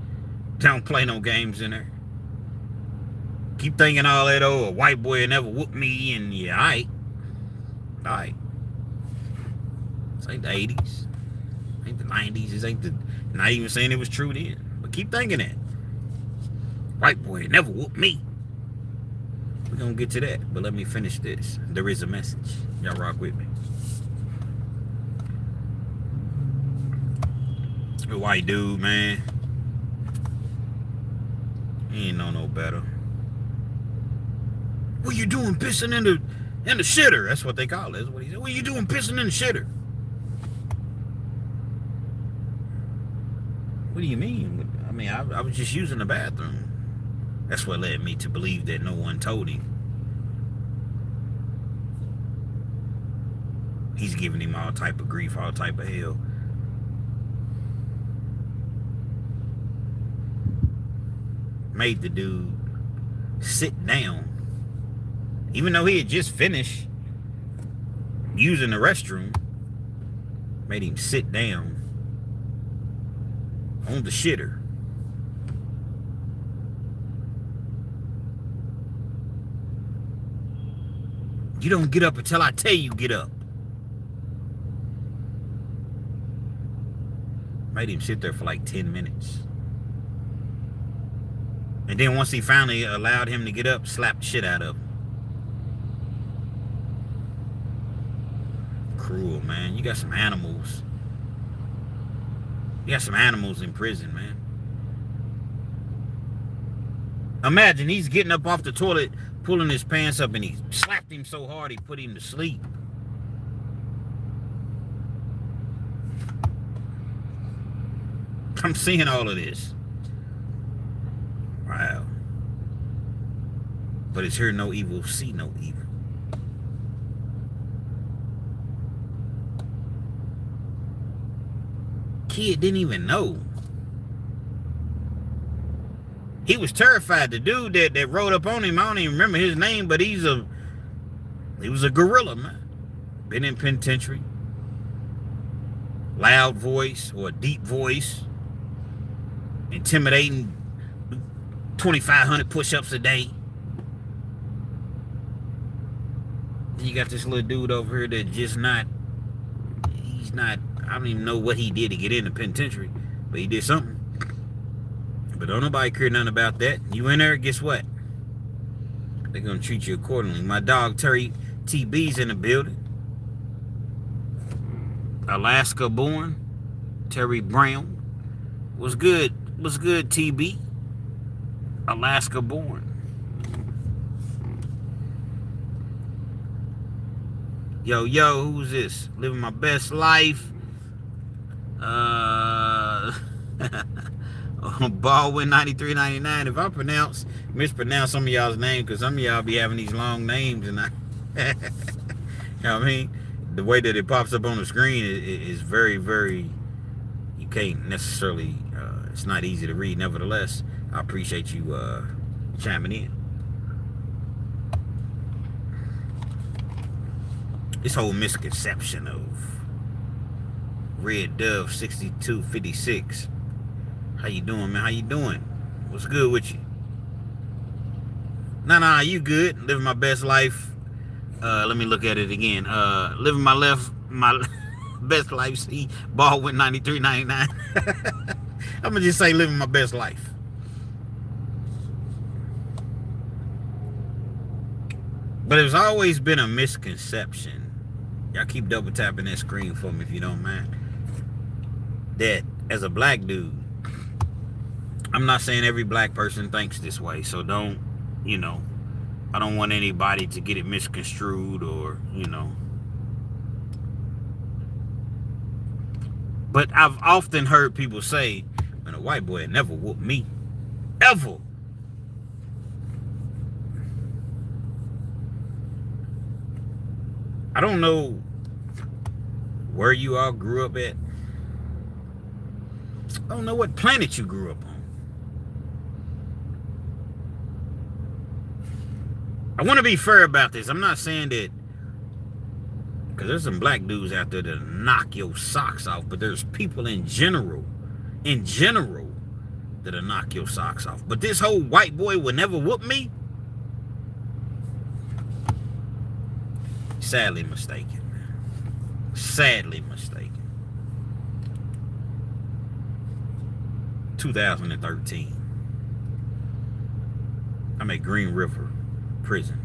They don't play no games in there. Keep thinking all that, oh, a white boy will never whoop me, and yeah, alright. Alright. This ain't the 80s. Ain't the 90s. This ain't the... Not even saying it was true then. But keep thinking that. White boy will never whoop me. We're gonna get to that. But let me finish this. There is a message. Y'all rock with me. A white dude, man. He ain't know no better. What you doing pissing in the shitter? That's what they call it. That's what he said. What you doing pissing in the shitter? What do you mean? I mean, I was just using the bathroom. That's what led me to believe that no one told him. He's giving him all type of grief, all type of hell. Made the dude sit down. Even though he had just finished using the restroom, made him sit down on the shitter. You don't get up until I tell you get up. Made him sit there for like 10 minutes. And then once he finally allowed him to get up, slapped the shit out of him. Cruel, man. You got some animals. You got some animals in prison, man. Imagine he's getting up off the toilet, pulling his pants up, and he slapped him so hard he put him to sleep. I'm seeing all of this. Wow. But it's hear no evil, see no evil. Kid didn't even know. He was terrified. The dude that rode up on him, I don't even remember his name, but he was a gorilla, man. Been in penitentiary. Loud voice or a deep voice. Intimidating. 2,500 push-ups a day. Then you got this little dude over here that just not, he's not, I don't even know what he did to get in the penitentiary, but he did something. But don't nobody care nothing about that. You in there, guess what? They're going to treat you accordingly. My dog, Terry TB's in the building. Alaska born. Terry Brown. What's good? What's good, TB? Alaska born. Yo, who's this? Living my best life. Baldwin 9399. If I mispronounce some of y'all's name, because some of y'all be having these long names, and you know what I mean? The way that it pops up on the screen is very, very, you can't necessarily, it's not easy to read. Nevertheless, I appreciate you chiming in. This whole misconception of Red Dove 6256. How you doing, man? How you doing? What's good with you? Nah, you good. Living my best life. Let me look at it again. Living my best life. See, Baldwin 9399. I'm gonna just say living my best life. But there's always been a misconception. Y'all keep double tapping that screen for me if you don't mind. That as a black dude, I'm not saying every black person thinks this way, so don't, I don't want anybody to get it misconstrued or, But I've often heard people say, man, a white boy never whooped me. Ever. I don't know where you all grew up at. I don't know what planet you grew up on. I want to be fair about this. I'm not saying that, because there's some black dudes out there that knock your socks off, but there's people in general, that'll knock your socks off. But this whole white boy will never whoop me, sadly mistaken. Sadly mistaken. 2013. I'm at Green River Prison,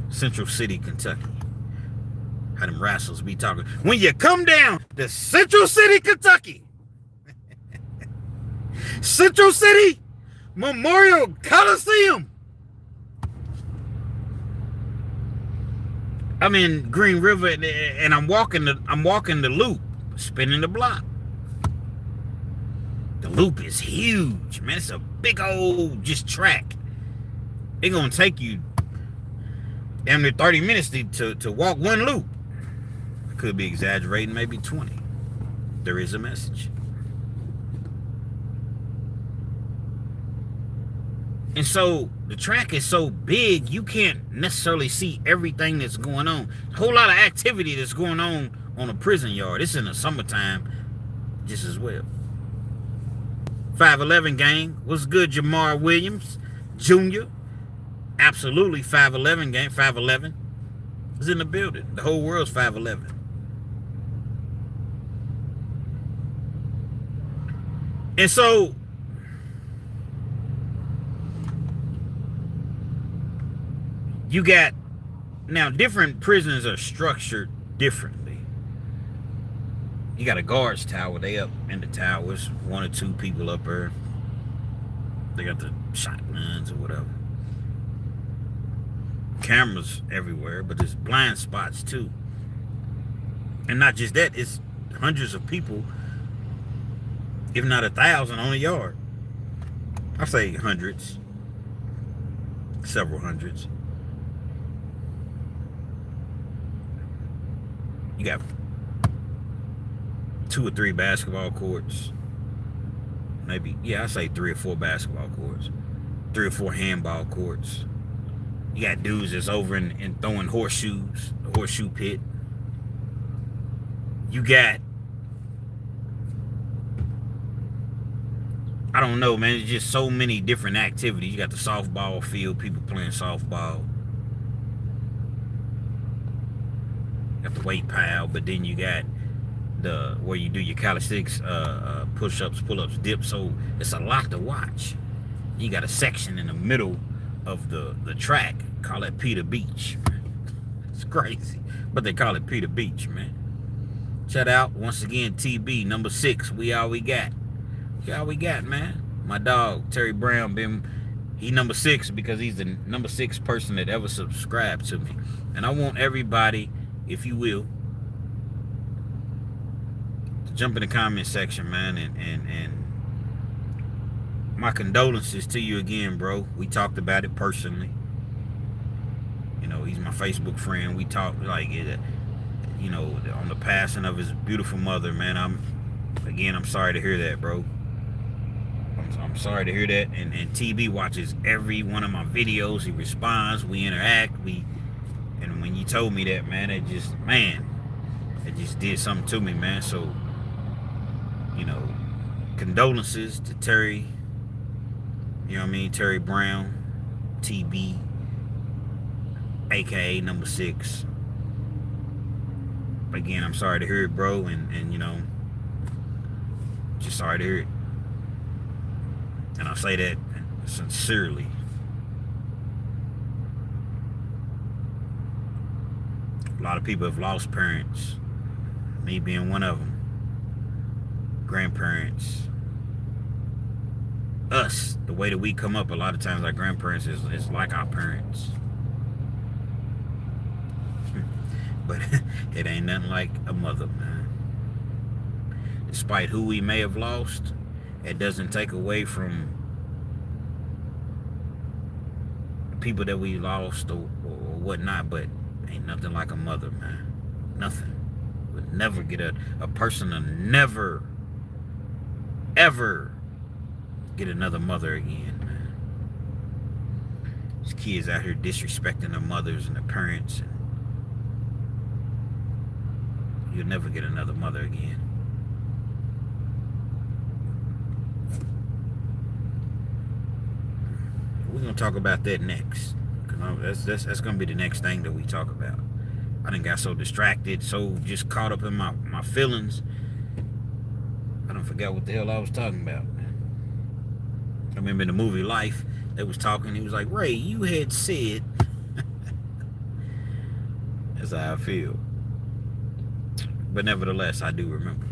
Central City, Kentucky. How them rascals be talking. When you come down to Central City, Kentucky, Central City Memorial Coliseum, I'm in Green River, and I'm walking the loop, spinning the block. The loop is huge, man. It's a big old just track. It's gonna take you damn near 30 minutes to walk one loop. I could be exaggerating, maybe 20. There is a message. And so the track is so big, you can't necessarily see everything that's going on. A whole lot of activity that's going on a prison yard. It's in the summertime just as well. 5'11" gang. What's good, Jamar Williams Jr.? Absolutely 5'11" gang. 5'11" is in the building. The whole world's 5'11". And so you got, now different prisons are structured differently. You got a guards tower. They up in the towers. 1 or 2 people up there. They got the shotguns or whatever. Cameras everywhere, but there's blind spots too. And not just that, it's hundreds of people, if not 1,000 on a yard. I say hundreds. Several hundreds. You got 2 or 3 basketball courts. Maybe, yeah, I say 3 or 4 basketball courts. 3 or 4 handball courts. You got dudes that's over and throwing horseshoes, the horseshoe pit. You got, I don't know, man, it's just so many different activities. You got the softball field, people playing softball. You got the weight pile, but then you got the where you do your calisthenics, push-ups, pull-ups, dips. So it's a lot to watch. You got a section in the middle of the track, call it Peter Beach. It's crazy, but they call it Peter Beach, man. Shout out once again, TB number 6. We all we got. We all we got, man. My dog Terry Brown, he number 6 because he's the number 6 person that ever subscribed to me. And I want everybody, if you will, to jump in the comment section, man, and my condolences to you again, bro. We talked about it personally. You know, he's my Facebook friend. We talked like it, you know, on the passing of his beautiful mother, man. I'm sorry to hear that, bro. I'm sorry to hear that. And TB watches every one of my videos. He responds. We interact. And when you told me that, man, it just did something to me, man. So, you know, condolences to Terry. You know what I mean? Terry Brown, TB, aka number 6. Again, I'm sorry to hear it, bro, and you know, just sorry to hear it. And I say that sincerely. A lot of people have lost parents, me being one of them. Grandparents. Us, the way that we come up, a lot of times our grandparents is like our parents. But it ain't nothing like a mother, man. Despite who we may have lost, it doesn't take away from the people that we lost or whatnot, but ain't nothing like a mother, man. Nothing. Would never get a person to never, ever get another mother again, man. These kids out here disrespecting their mothers and their parents. And you'll never get another mother again. We're gonna talk about that next. Cause that's gonna be the next thing that we talk about. I done got so distracted, so just caught up in my feelings. I done forgot what the hell I was talking about. I remember in the movie Life, they was talking. He was like, "Ray, you had said." That's how I feel. But nevertheless, I do remember.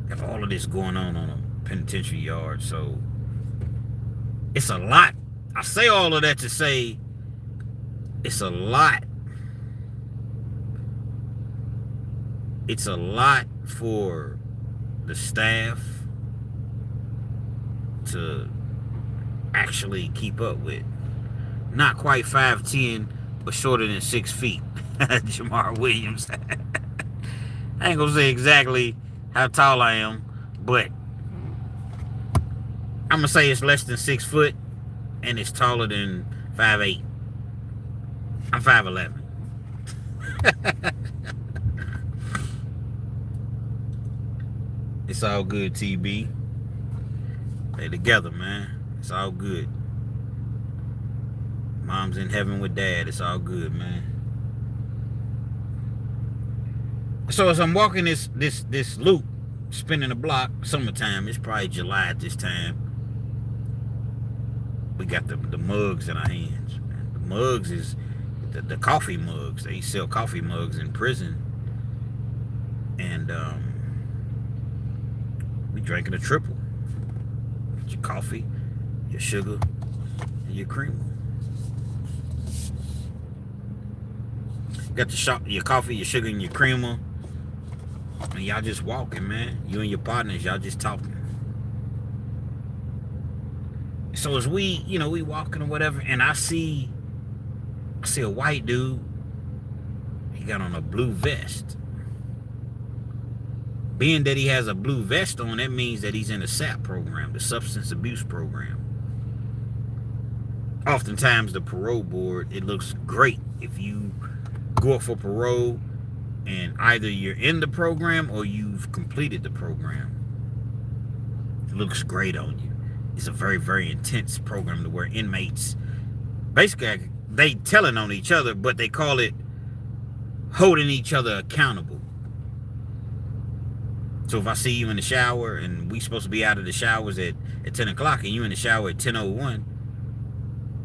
Got all of this going on a penitentiary yard, so it's a lot. I say all of that to say it's a lot. It's a lot for the staff to actually keep up with. Not quite 5'10", but shorter than 6 feet. Jamar Williams. I ain't gonna say exactly how tall I am, but I'm gonna say it's less than 6 foot, and it's taller than 5'8". I'm 5'11". It's all good, TB. They together, man. It's all good. Mom's in heaven with dad. It's all good, man. So as I'm walking this loop, spinning the block, summertime, it's probably July at this time. We got the mugs in our hands. The mugs is the coffee mugs. They sell coffee mugs in prison. And we drinking a triple. Your coffee, your sugar, and your creamer. Got your coffee, your sugar, and your creamer. And y'all just walking, man. You and your partners, y'all just talking. So as we walking or whatever, and I see a white dude. He got on a blue vest. Being that he has a blue vest on, that means that he's in the SAP program, the substance abuse program. Oftentimes the parole board, it looks great if you go up for parole and either you're in the program or you've completed the program. It looks great on you. It's a very, very intense program to where inmates, basically, they telling on each other, but they call it holding each other accountable. So if I see you in the shower and we supposed to be out of the showers at 10 o'clock and you in the shower at 10:01,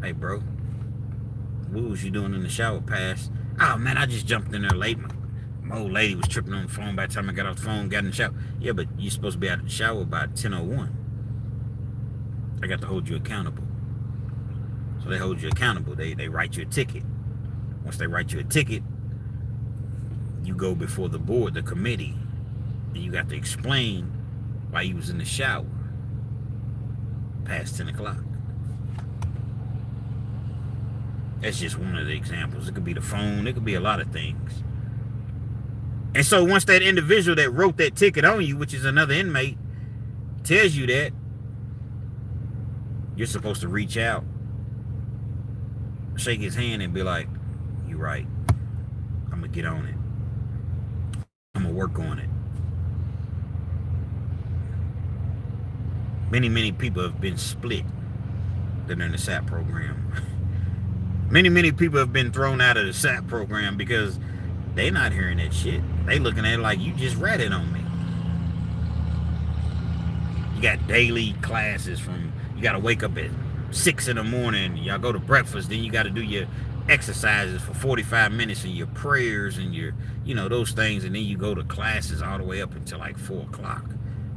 hey, bro, what was you doing in the shower past? Oh, man, I just jumped in there late. My old lady was tripping on the phone by the time I got off the phone, got in the shower. Yeah, but you're supposed to be out of the shower by 10:01. I got to hold you accountable. So they hold you accountable. They write you a ticket. Once they write you a ticket, you go before the board, the committee, and you got to explain why you was in the shower past 10 o'clock. That's just one of the examples. It could be the phone. It could be a lot of things. And so once that individual that wrote that ticket on you, which is another inmate, tells you that, you're supposed to reach out, shake his hand, and be like, "You're right. I'm going to get on it. I'm going to work on it." Many, many people have been split that are in the SAP program. Many people have been thrown out of the SAP program because they not hearing that shit. They looking at it like, you just ratted on me. You got daily classes you got to wake up at 6 in the morning. Y'all go to breakfast. Then you got to do your exercises for 45 minutes and your prayers and your, those things. And then you go to classes all the way up until like 4 o'clock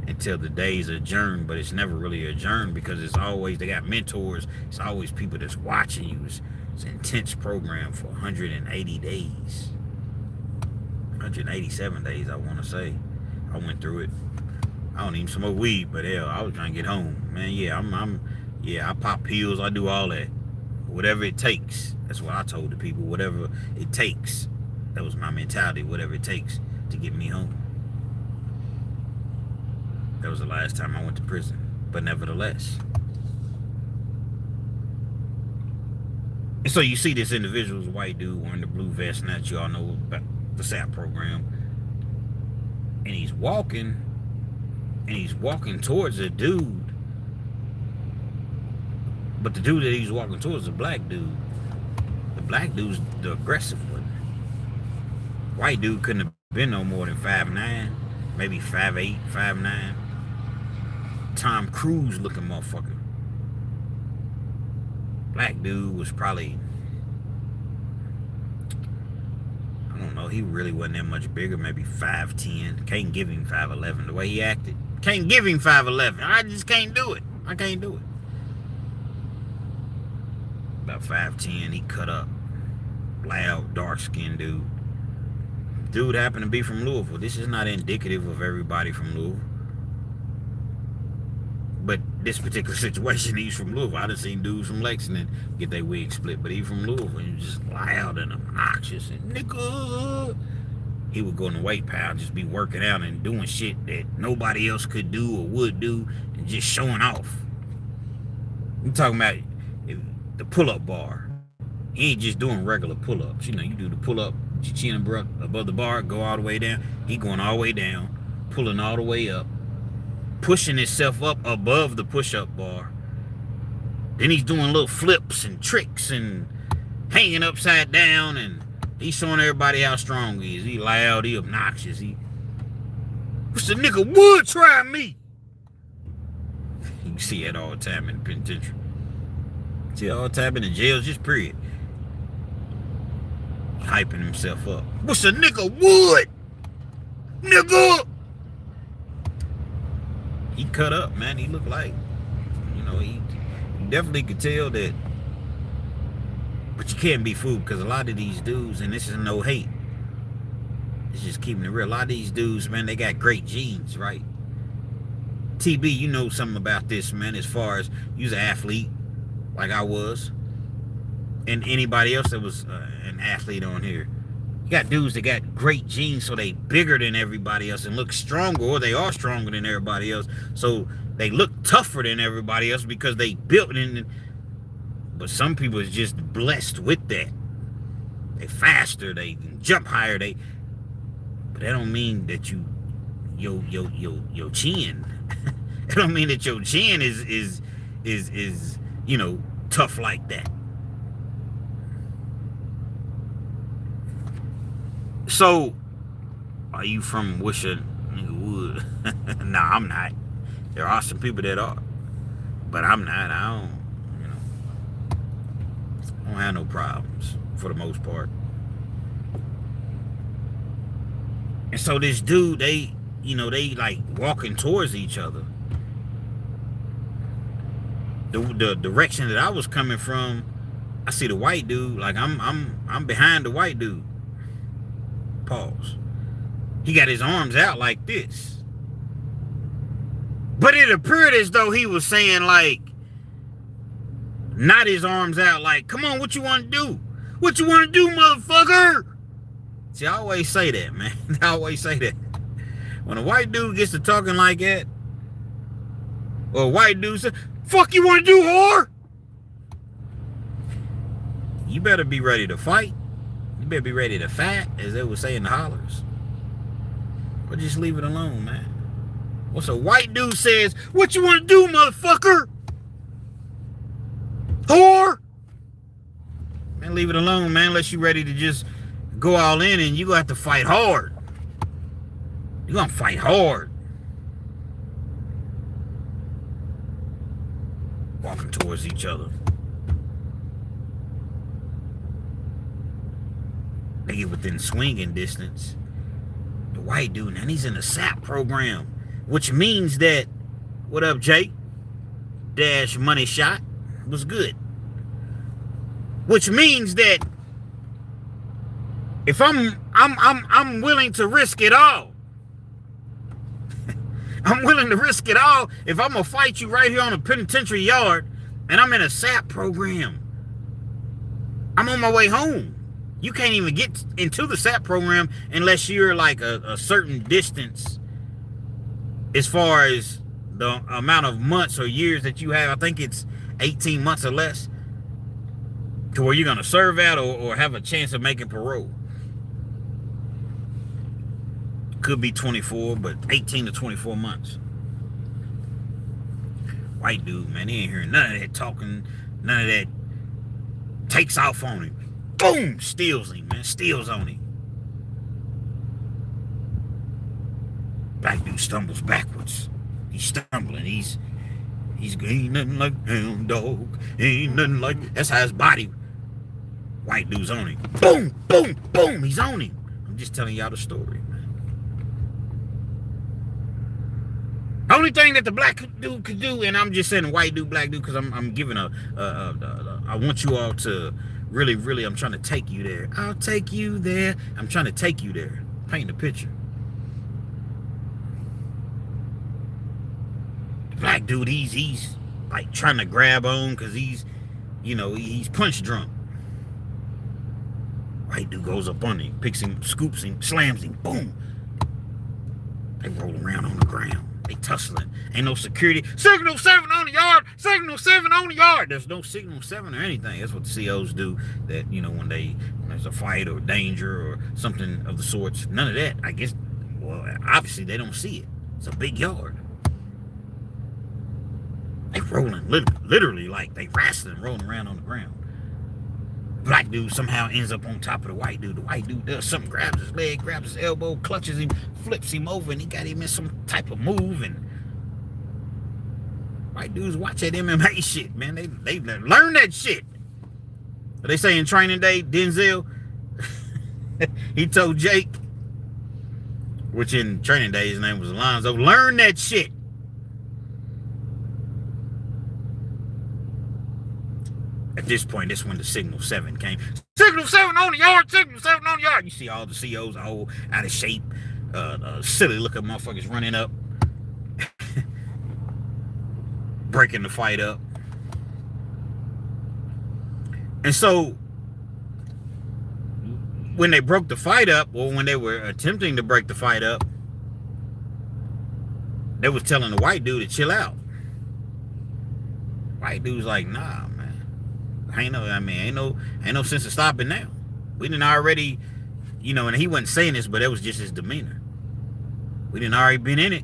until the day's adjourned. But it's never really adjourned because it's always, they got mentors. It's always people that's watching you. It's an intense program for 180 days. 187 days, I want to say. I went through it. I don't even smoke weed, but hell, I was trying to get home. Man, yeah, I pop pills, I do all that. Whatever it takes. That's what I told the people. Whatever it takes. That was my mentality. Whatever it takes to get me home. That was the last time I went to prison. But nevertheless, And so you see this individual's white dude wearing the blue vest, and that you all know about the SAP program. And he's walking towards a dude. But the dude that he's walking towards is a black dude. The black dude's the aggressive one. White dude couldn't have been no more than 5'9", maybe 5'8", 5'9". Tom Cruise looking motherfucker. Black dude was probably, I don't know, he really wasn't that much bigger, maybe 5'10". Can't give him 5'11", the way he acted. Can't give him 5'11". I just can't do it. I can't do it. About 5'10", he cut up. Loud, dark-skinned dude. Dude happened to be from Louisville. This is not indicative of everybody from Louisville. But this particular situation, he's from Louisville. I done seen dudes from Lexington get their wig split, but he's from Louisville. He was just loud and obnoxious and nigga. He would go in the weight pile, just be working out and doing shit that nobody else could do or would do, and just showing off. I'm talking about the pull-up bar. He ain't just doing regular pull-ups. You know, you do the pull-up, your chin above the bar, go all the way down. He going all the way down, pulling all the way up, pushing himself up above the push-up bar. Then he's doing little flips and tricks and hanging upside down, and he's showing everybody how strong he is. He loud, he obnoxious. What's the nigga would try me? You can see that all the time in the penitentiary. See it all the time in the jails, just period. Hyping himself up. What's a nigga would? Nigga! He cut up, man. He looked like, you know, he definitely could tell that. But you can't be fooled, because a lot of these dudes, and this is no hate, it's just keeping it real. A lot of these dudes, man, they got great genes, right? TB, you know something about this, man, as far as you was an athlete, like I was, and anybody else that was an athlete on here. You got dudes that got great genes, so they bigger than everybody else and look stronger, or they are stronger than everybody else, so they look tougher than everybody else because they built in. But some people is just blessed with that. They faster, they can jump higher, but that don't mean that your chin. It don't mean that your chin is you know, tough like that. So, are you from Wish a Nigga Would? Nah, I'm not. There are some people that are, but I'm not. I don't have no problems for the most part. And so this dude, they like walking towards each other. The direction that I was coming from, I see the white dude, like I'm behind the white dude. Pause. He got his arms out like this. But it appeared as though he was saying, like, not his arms out, like, come on, what you want to do? What you want to do, motherfucker? See, I always say that, man. I always say that. When a white dude gets to talking like that, or a white dude says, fuck you want to do, whore? You better be ready to fight. You better be ready to fight, as they would say in the hollers. Or just leave it alone, man. What's a white dude says, what you want to do, motherfucker? Whore! Man, leave it alone, man, unless you're ready to just go all in, and you're going to have to fight hard. You're going to fight hard. Walking towards each other. They get within swinging distance. The white dude, and he's in the SAP program, which means that, what up, Jake? Dash money shot was good. Which means that if I'm willing to risk it all. I'm willing to risk it all if I'm gonna fight you right here on a penitentiary yard, and I'm in a SAP program. I'm on my way home. You can't even get into the SAP program unless you're like a certain distance as far as the amount of months or years that you have. I think it's 18 months or less. to where you're gonna serve out or have a chance of making parole. Could be 24, but 18 to 24 months. White dude, man, he ain't hearing none of that talking, none of that. Takes off on him. Boom! Steals him, man. Steals on him. Black dude stumbles backwards. He's stumbling. He's ain't nothing like hound dog. Ain't nothing like. That's how his body. White dude's on him. Boom! Boom! Boom! He's on him. I'm just telling y'all the story, man. Only thing that the black dude could do, and I'm just saying white dude, black dude, because I'm giving I want you all to really, I'm trying to take you there. I'll take you there. I'm trying to take you there. Paint the picture. The black dude, he's like trying to grab on because he's punch drunk. White dude goes up on him, picks him, scoops him, slams him, boom. They roll around on the ground. They tussling. Ain't no security. Signal 7 on the yard. Signal 7 on the yard. There's no signal 7 or anything. That's what the COs do. That, when there's a fight or danger or something of the sorts. None of that. I guess, well, obviously they don't see it. It's a big yard. They rolling, literally like they wrestling, rolling around on the ground. Black dude somehow ends up on top of the white dude. The white dude does something, grabs his leg, grabs his elbow, clutches him, flips him over, and he got him in some type of move. And white dudes watch that MMA shit, man. They learn that shit. But they say in Training Day, Denzel, he told Jake, which in Training Day his name was Alonzo, learn that shit. At this point, that's when the Signal 7 came. Signal 7 on the yard! Signal 7 on the yard! You see all the COs all out of shape. Silly looking motherfuckers running up. Breaking the fight up. And so, when they broke the fight up, or when they were attempting to break the fight up, they was telling the white dude to chill out. White dude's like, nah, man. Ain't no sense of stopping now. We didn't already, and he wasn't saying this, but it was just his demeanor. We didn't already been in it.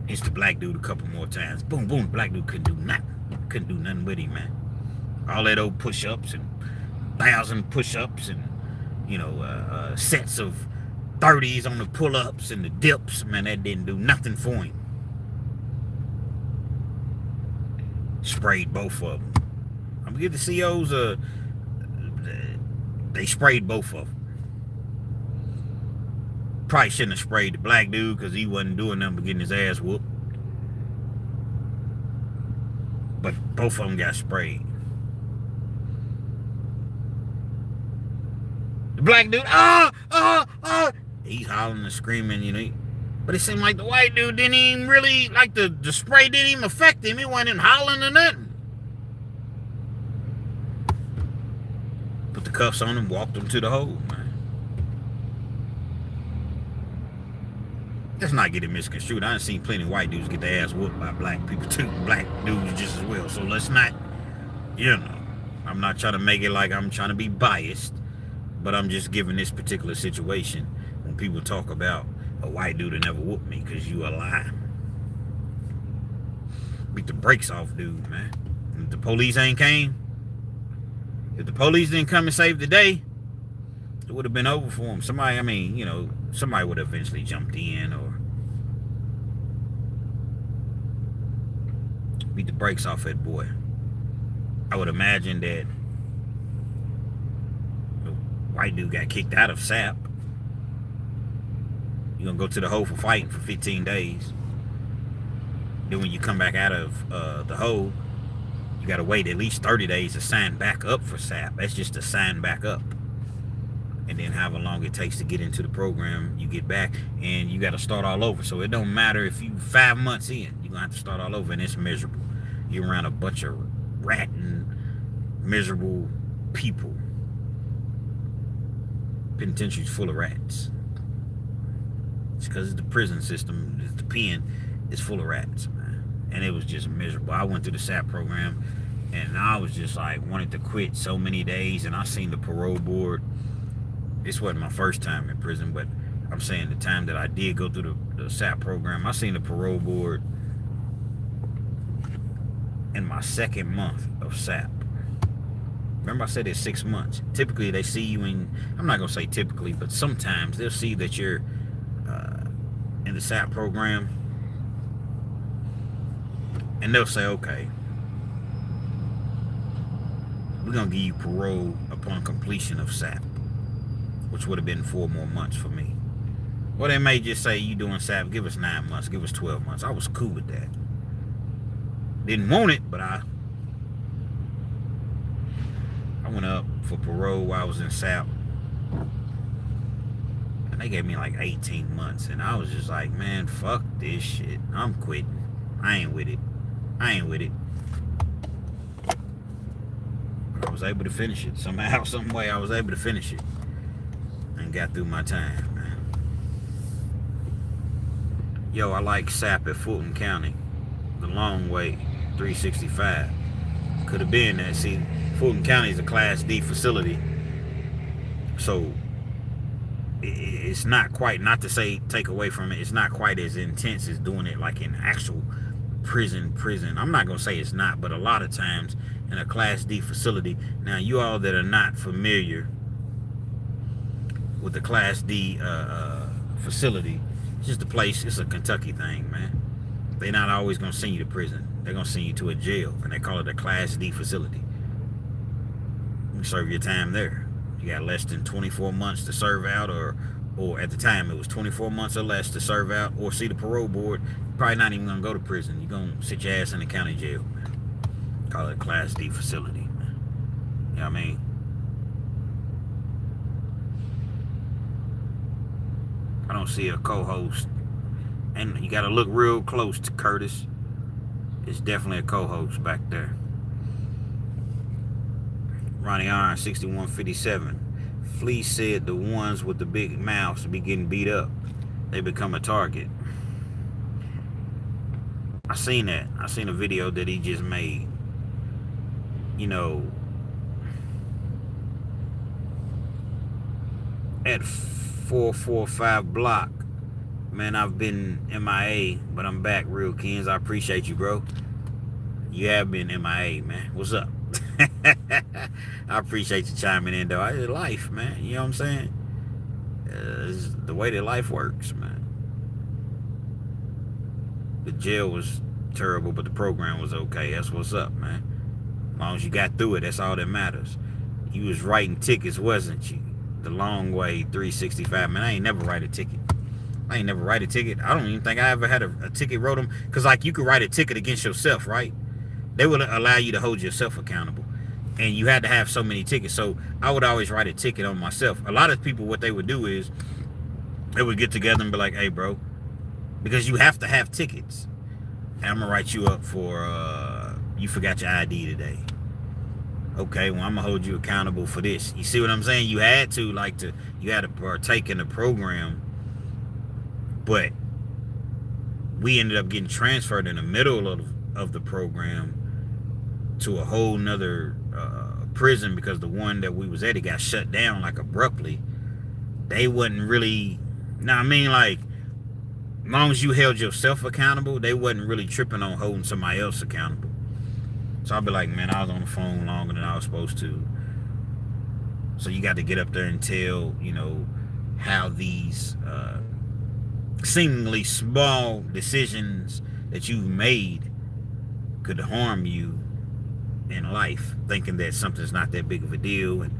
Hits the black dude a couple more times. Boom, boom. The black dude couldn't do nothing. Couldn't do nothing with him, man. All that old push-ups and 1,000 push-ups and, sets of 30s on the pull-ups and the dips, man, that didn't do nothing for him. Sprayed both of them. I'm gonna give the COs they sprayed both of them. Probably shouldn't have sprayed the black dude because he wasn't doing nothing but getting his ass whooped. But both of them got sprayed. The black dude, he's hollering and screaming, But it seemed like the white dude didn't even really, like the spray didn't even affect him. He wasn't even hollering or nothing. Put the cuffs on him, walked him to the hole, man. Let's not get it misconstrued. I done seen plenty of white dudes get their ass whooped by black people too. Black dudes just as well. So let's not, I'm not trying to make it like I'm trying to be biased, but I'm just giving this particular situation when people talk about a white dude that never whooped me because you a lie. Beat the brakes off dude, man. If the police ain't came, if the police didn't come and save the day, it would have been over for him. Somebody would have eventually jumped in or beat the brakes off that boy. I would imagine that the white dude got kicked out of SAP. You're going to go to the hole for fighting for 15 days. Then when you come back out of the hole, you got to wait at least 30 days to sign back up for SAP. That's just to sign back up. And then however long it takes to get into the program, you get back and you got to start all over. So it don't matter if you 5 months in, you're going to have to start all over, and it's miserable. You're around a bunch of ratting, miserable people. Penitentiary's full of rats. It's because the prison system, the pen is full of rats, man. and it was just miserable. I went through the SAP program, and I was just like wanted to quit so many days. And I seen the parole board. This wasn't my first time in prison, but I'm saying the time that I did go through the SAP program, I seen the parole board in my second month of SAP. Remember I said it's 6 months. Typically they see you in, I'm not going to say typically, but sometimes they'll see that you're in the SAP program, and they'll say, okay, we're going to give you parole upon completion of SAP, which would have been 4 more months for me. Or they may just say, you doing SAP, give us 9 months, give us 12 months. I was cool with that. Didn't want it, but I went up for parole while I was in SAP, and they gave me like 18 months, and I was just like, man, fuck this shit. I'm quitting. I ain't with it. But I was able to finish it. Somehow, some way, I was able to finish it and got through my time, man. Yo, I like SAP at Fulton County. The long way, 365. Could have been that. See, Fulton County is a Class D facility, so it's not quite, not to say take away from it, it's not quite as intense as doing it like in actual prison. I'm not gonna say it's not, but a lot of times in a Class D facility, now you all that are not familiar with the Class D facility, it's just a place, it's a Kentucky thing, man. They're not always gonna send you to prison. They're gonna send you to a jail, and they call it a Class D facility. You serve your time there. You got less than 24 months to serve out, or at the time it was 24 months or less to serve out, or see the parole board. You're probably not even gonna go to prison. You're gonna sit your ass in the county jail, man. Call it a Class D facility, man. You know what I mean? I don't see a co-host, and you gotta look real close to Curtis. It's definitely a co-host back there. Ronnie Iron 6157. Flea said the ones with the big mouths be getting beat up. They become a target. I seen that. I seen a video that he just made. You know, at 445 block. Man, I've been MIA, but I'm back, Realkens. I appreciate you, bro. You have been MIA, man. What's up? I appreciate you chiming in, though. It's life, man. You know what I'm saying? It's the way that life works, man. The jail was terrible, but the program was okay. That's what's up, man. As long as you got through it, that's all that matters. You was writing tickets, wasn't you? The long way, 365. Man, I ain't never write a ticket. I don't even think I ever had a ticket wrote them. Because, like, you could write a ticket against yourself, right? They would allow you to hold yourself accountable. And you had to have so many tickets. So I would always write a ticket on myself. A lot of people, what they would do is they would get together and be like, hey, bro, because you have to have tickets. And I'm going to write you up for, you forgot your ID today. Okay, well, I'm going to hold you accountable for this. You see what I'm saying? You had to partake in the program. But we ended up getting transferred in the middle of the program to a whole nother prison, because the one that we was at, it got shut down like abruptly. They wasn't really, now I mean, like, as long as you held yourself accountable, they wasn't really tripping on holding somebody else accountable. So I'd be like, man, I was on the phone longer than I was supposed to. So you got to get up there and tell, you know, how these seemingly small decisions that you've made could harm you in life, thinking that something's not that big of a deal. And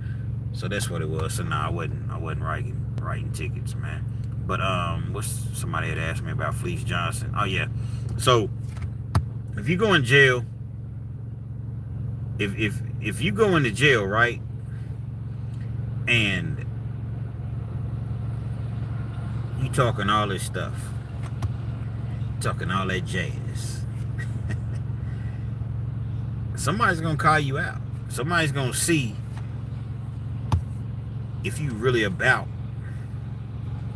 so that's what it was. So no, I wasn't writing tickets, man. But somebody had asked me about Fleece Johnson. Oh yeah. So if you go in jail, if you go into jail, right, and you talking all this stuff, talking all that jazz, somebody's gonna call you out. Somebody's gonna see if you really about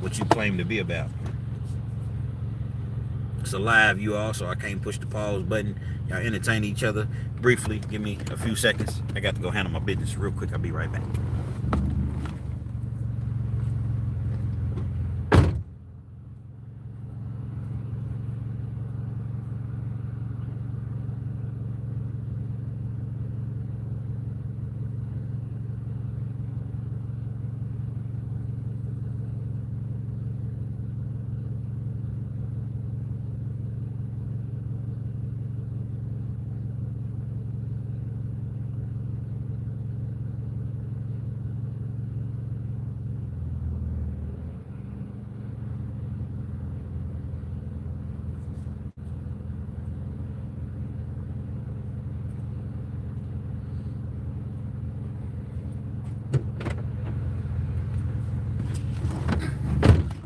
what you claim to be about. It's a live, you all, so I can't push the pause button. Y'all entertain each other briefly. Give me a few seconds. I got to go handle my business real quick. I'll be right back.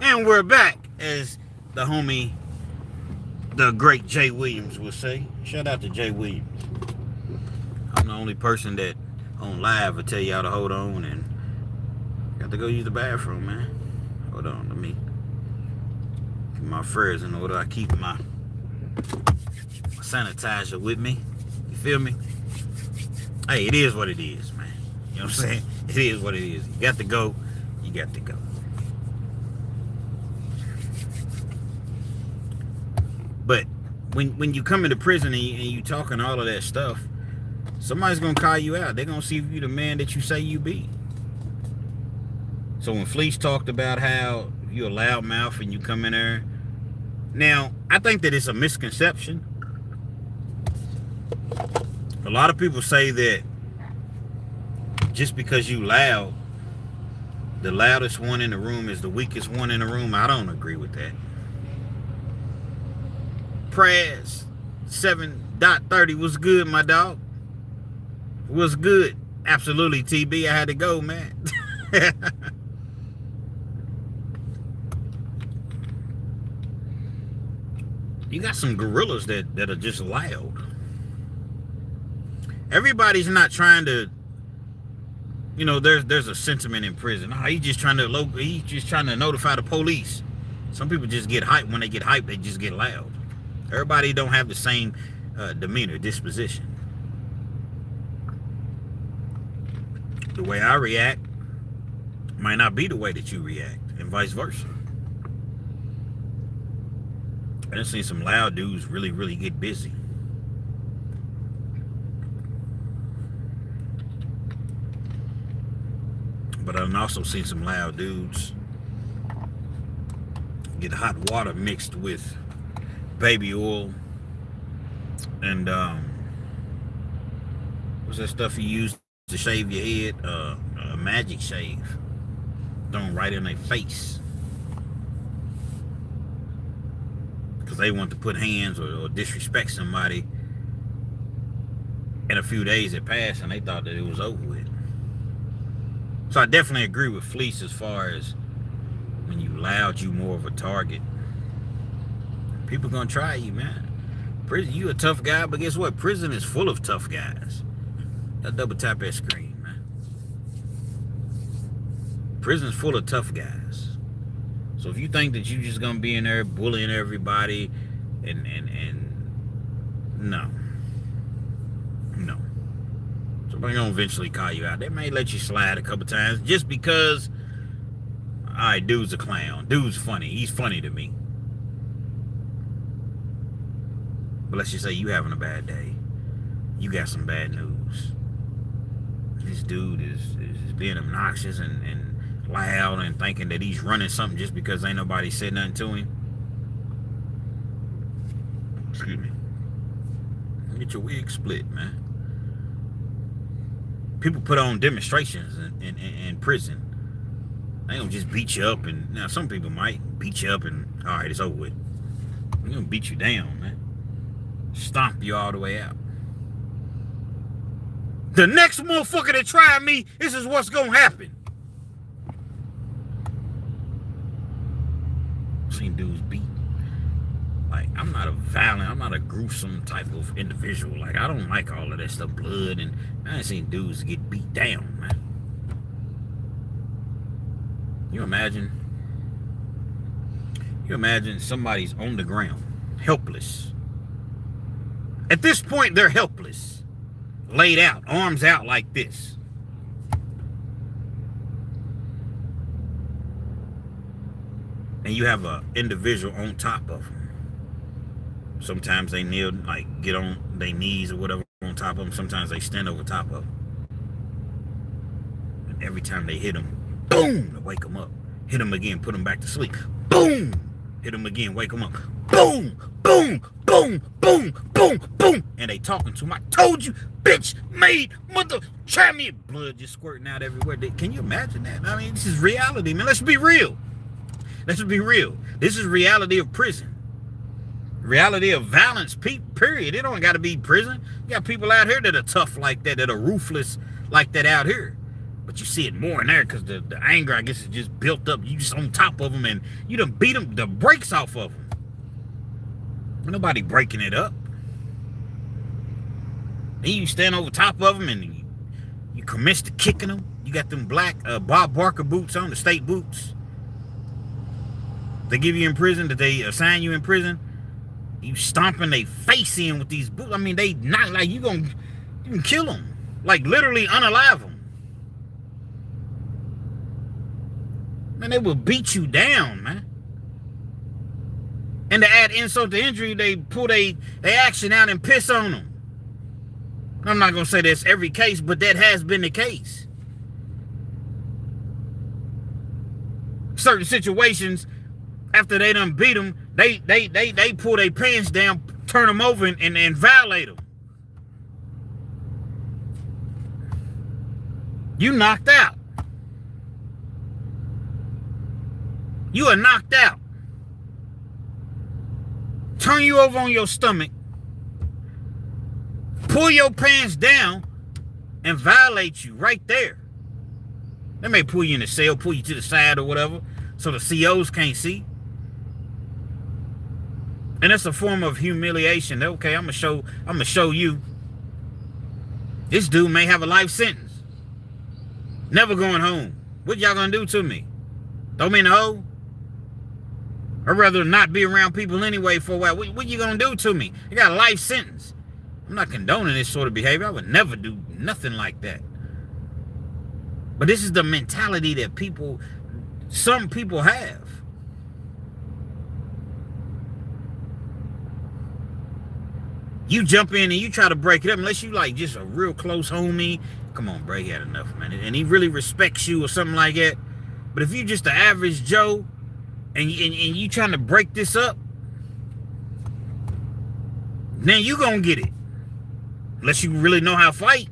And we're back, as the homie, the great Jay Williams would say. Shout out to Jay Williams. I'm the only person that on live will tell y'all to hold on, and got to go use the bathroom, man. Hold on, let me get my furs in order. I keep my sanitizer with me. You feel me? Hey, it is what it is, man. You know what I'm saying? It is what it is. You got to go. You got to go. But when you come into prison and you talking all of that stuff, somebody's going to call you out. They're going to see if you the man that you say you be. So when Fleece talked about how you're a loudmouth and you come in there, now, I think that it's a misconception. A lot of people say that just because you loud, the loudest one in the room is the weakest one in the room. I don't agree with that. Prez 7.30 was good, my dog. Was good. Absolutely, TB. I had to go, man. You got some gorillas that are just loud. Everybody's not trying to, you know, there's a sentiment in prison. Oh, he's just trying to notify the police. Some people just get hyped. When they get hyped, they just get loud. Everybody don't have the same demeanor, disposition. The way I react might not be the way that you react, and vice versa. I done seen some loud dudes really, really get busy. But I've also seen some loud dudes get hot water mixed with baby oil and what's that stuff you use to shave your head? A magic shave. Thrown right in their face. Because they want to put hands or disrespect somebody. And a few days had passed and they thought that it was over with. So I definitely agree with Fleece as far as when you loud, you more of a target. People gonna try you, man. Prison, you a tough guy, but guess what? Prison is full of tough guys. That double tap that screen, man. Prison's full of tough guys. So if you think that you just gonna be in there bullying everybody and no. Somebody gonna eventually call you out. They may let you slide a couple times just because, all right, dude's a clown. Dude's funny. He's funny to me. But let's just say you having a bad day. You got some bad news. This dude is being obnoxious and loud and thinking that he's running something just because ain't nobody said nothing to him. Excuse me. Get your wig split, man. People put on demonstrations in prison. They don't just beat you up, and now some people might beat you up and all right, it's over with. They're gonna beat you down, man. Stomp you all the way out. The next motherfucker that try me, this is what's gonna happen. I've seen dudes beat. Like, I'm not a gruesome type of individual. Like, I don't like all of that stuff, blood, and I ain't seen dudes get beat down, man. You imagine somebody's on the ground, helpless. At this point, they're helpless. Laid out, arms out like this. And you have an individual on top of them. Sometimes they kneel, like get on their knees or whatever on top of them. Sometimes they stand over top of them. And every time they hit them, boom, they wake them up. Hit them again, put them back to sleep. Boom, hit them again, wake them up. Boom, boom, boom, boom, boom, boom. And they talking to them. I told you, bitch, made, mother, try me. Blood just squirting out everywhere. Can you imagine that? I mean, this is reality, man. Let's be real. Let's be real. This is reality of prison. Reality of violence, period. It don't got to be prison. You got people out here that are tough like that, that are ruthless like that out here. But you see it more in there because the anger, I guess, is just built up. You just on top of them and you done beat them, the brakes off of them. Nobody breaking it up. Then you stand over top of them and you commence to kicking them. You got them black Bob Barker boots on, the state boots. They give you in prison, that they assign you in prison. You stomping their face in with these boots. I mean, they not like you can kill them. Like literally unalive them. Man, they will beat you down, man. And to add insult to injury, they pull their action out and piss on them. I'm not going to say that's every case, but that has been the case. Certain situations, after they done beat them, they pull their pants down, turn them over, and violate them. You knocked out. You are knocked out. Turn you over on your stomach, pull your pants down, and violate you right there. They may pull you in the cell, pull you to the side or whatever, so the COs can't see. And that's a form of humiliation. Okay, I'm gonna show you. This dude may have a life sentence. Never going home. What y'all gonna do to me? Throw me in the hole? I'd rather not be around people anyway for a while. What you gonna do to me? I got a life sentence. I'm not condoning this sort of behavior. I would never do nothing like that. But this is the mentality that some people have. You jump in and you try to break it up, unless you like just a real close homie. Come on, bro, he had enough, man. And he really respects you or something like that. But if you just the average Joe and you trying to break this up, then you gonna get it. Unless you really know how to fight.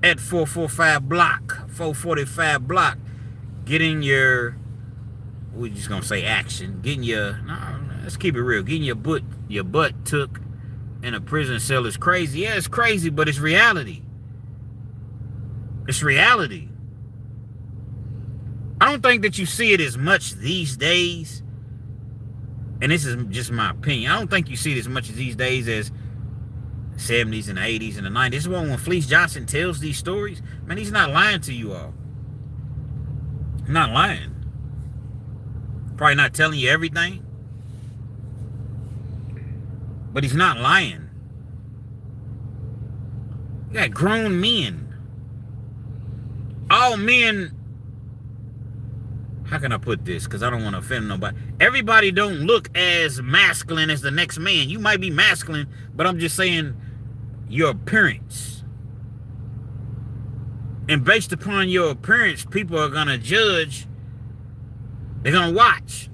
At 445 block, 445 block, getting your, we're just gonna say action, getting your, no, let's keep it real, getting your butt took in a prison cell is crazy. Yeah, it's crazy, but it's reality. It's reality. I don't think that you see it as much these days, and this is just my opinion. I don't think you see it as much as these days as 70s and 80s and the 90s. This is when Fleece Johnson tells these stories, man, he's not lying to you all. I'm not lying. Probably not telling you everything, but he's not lying. You got grown men. All men, how can I put this? Because I don't want to offend nobody. Everybody don't look as masculine as the next man. You might be masculine, but I'm just saying your appearance. And based upon your appearance, people are going to judge. They're going to watch.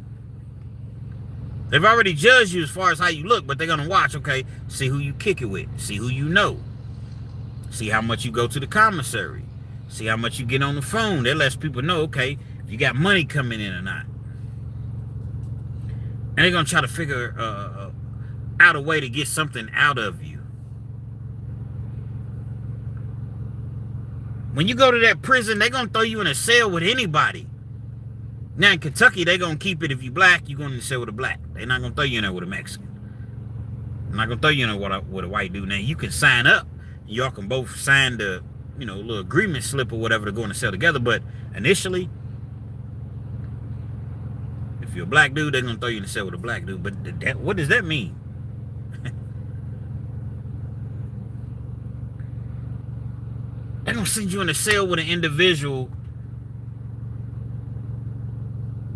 They've already judged you as far as how you look, but they're going to watch, okay, see who you kick it with. See who you know. See how much you go to the commissary. See how much you get on the phone. That lets people know, okay, if you got money coming in or not. And they're going to try to figure out a way to get something out of you. When you go to that prison, they're going to throw you in a cell with anybody. Now in Kentucky, they're going to keep it. If you black, you're going to cell with a black. They're not going to throw you in there with a Mexican. They're not going to throw you in there with a white dude. Now you can sign up. Y'all can both sign the you know, little agreement slip or whatever to go in the cell together. But initially, if you're a black dude, they're gonna throw you in the cell with a black dude. But what does that mean? They're gonna send you in a cell with an individual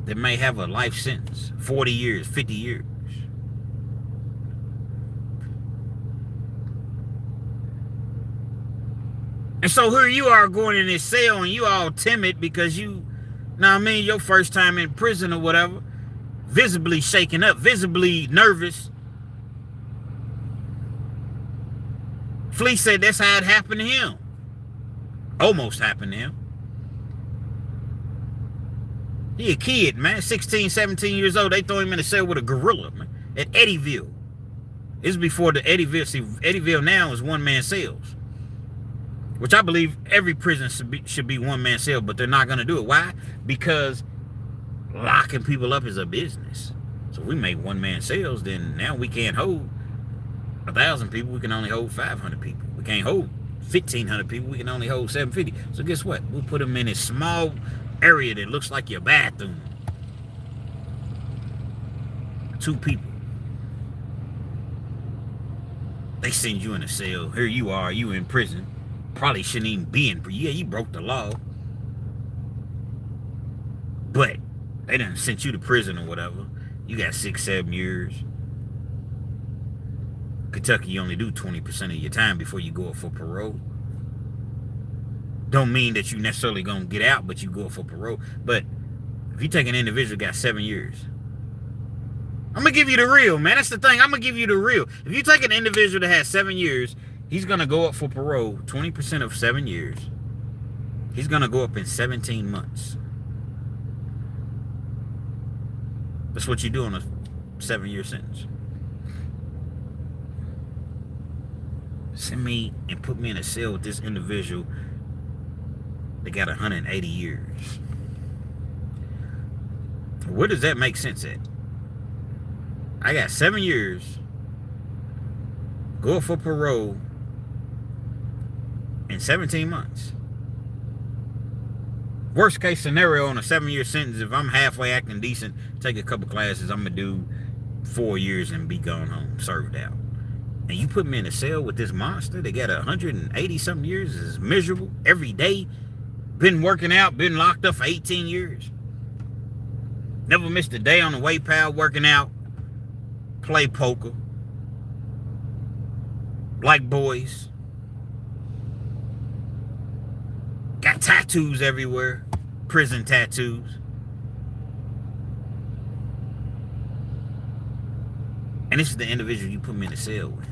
that may have a life sentence, 40 years, 50 years. And so here you are going in this cell and you all timid because you, know what I mean, your first time in prison or whatever, visibly shaken up, visibly nervous. Flea said that's how it happened to him. Almost happened to him. He a kid, man, 16, 17 years old. They throw him in a cell with a gorilla, man, at Eddyville. This is before the Eddyville. See, Eddyville now is one-man cells, which I believe every prison should be one-man cell, but they're not going to do it. Why? Because locking people up is a business. So if we make one-man cells, then now we can't hold 1,000 people. We can only hold 500 people. We can't hold 1,500 people. We can only hold 750. So guess what? We'll put them in a small area that looks like your bathroom. 2 people. They send you in a cell. Here you are. You in prison. Probably shouldn't even be in prison. Yeah, you broke the law. But they done sent you to prison or whatever. You got 6, 7 years. Kentucky, you only do 20% of your time before you go up for parole. Don't mean that you necessarily gonna get out, but you go up for parole. But if you take an individual got 7 years, I'm gonna give you the real, man. That's the thing. I'm gonna give you the real. If you take an individual that has 7 years, he's gonna go up for parole. 20% of 7 years. He's gonna go up in 17 months. That's what you do on a 7-year sentence. Send me and put me in a cell with this individual that got 180 years. Where does that make sense at? I got 7 years, go for parole in 17 months. Worst case scenario on a 7-year sentence, if I'm halfway acting decent, take a couple classes, I'm going to do 4 years and be gone home, served out. And you put me in a cell with this monster that got 180 something years, is miserable every day, been working out, been locked up for 18 years. Never missed a day on the weight pal, working out, play poker, like boys. Got tattoos everywhere, prison tattoos. And this is the individual you put me in a cell with.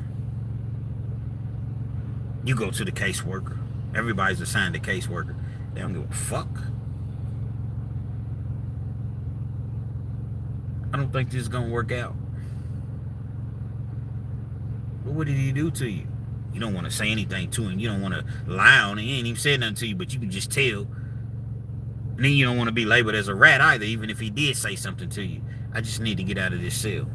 You go to the caseworker. Everybody's assigned a caseworker. They don't give a fuck. I don't think this is going to work out. But what did he do to you? You don't want to say anything to him. You don't want to lie on him. He ain't even said nothing to you, but you can just tell. And then you don't want to be labeled as a rat either, even if he did say something to you. I just need to get out of this cell.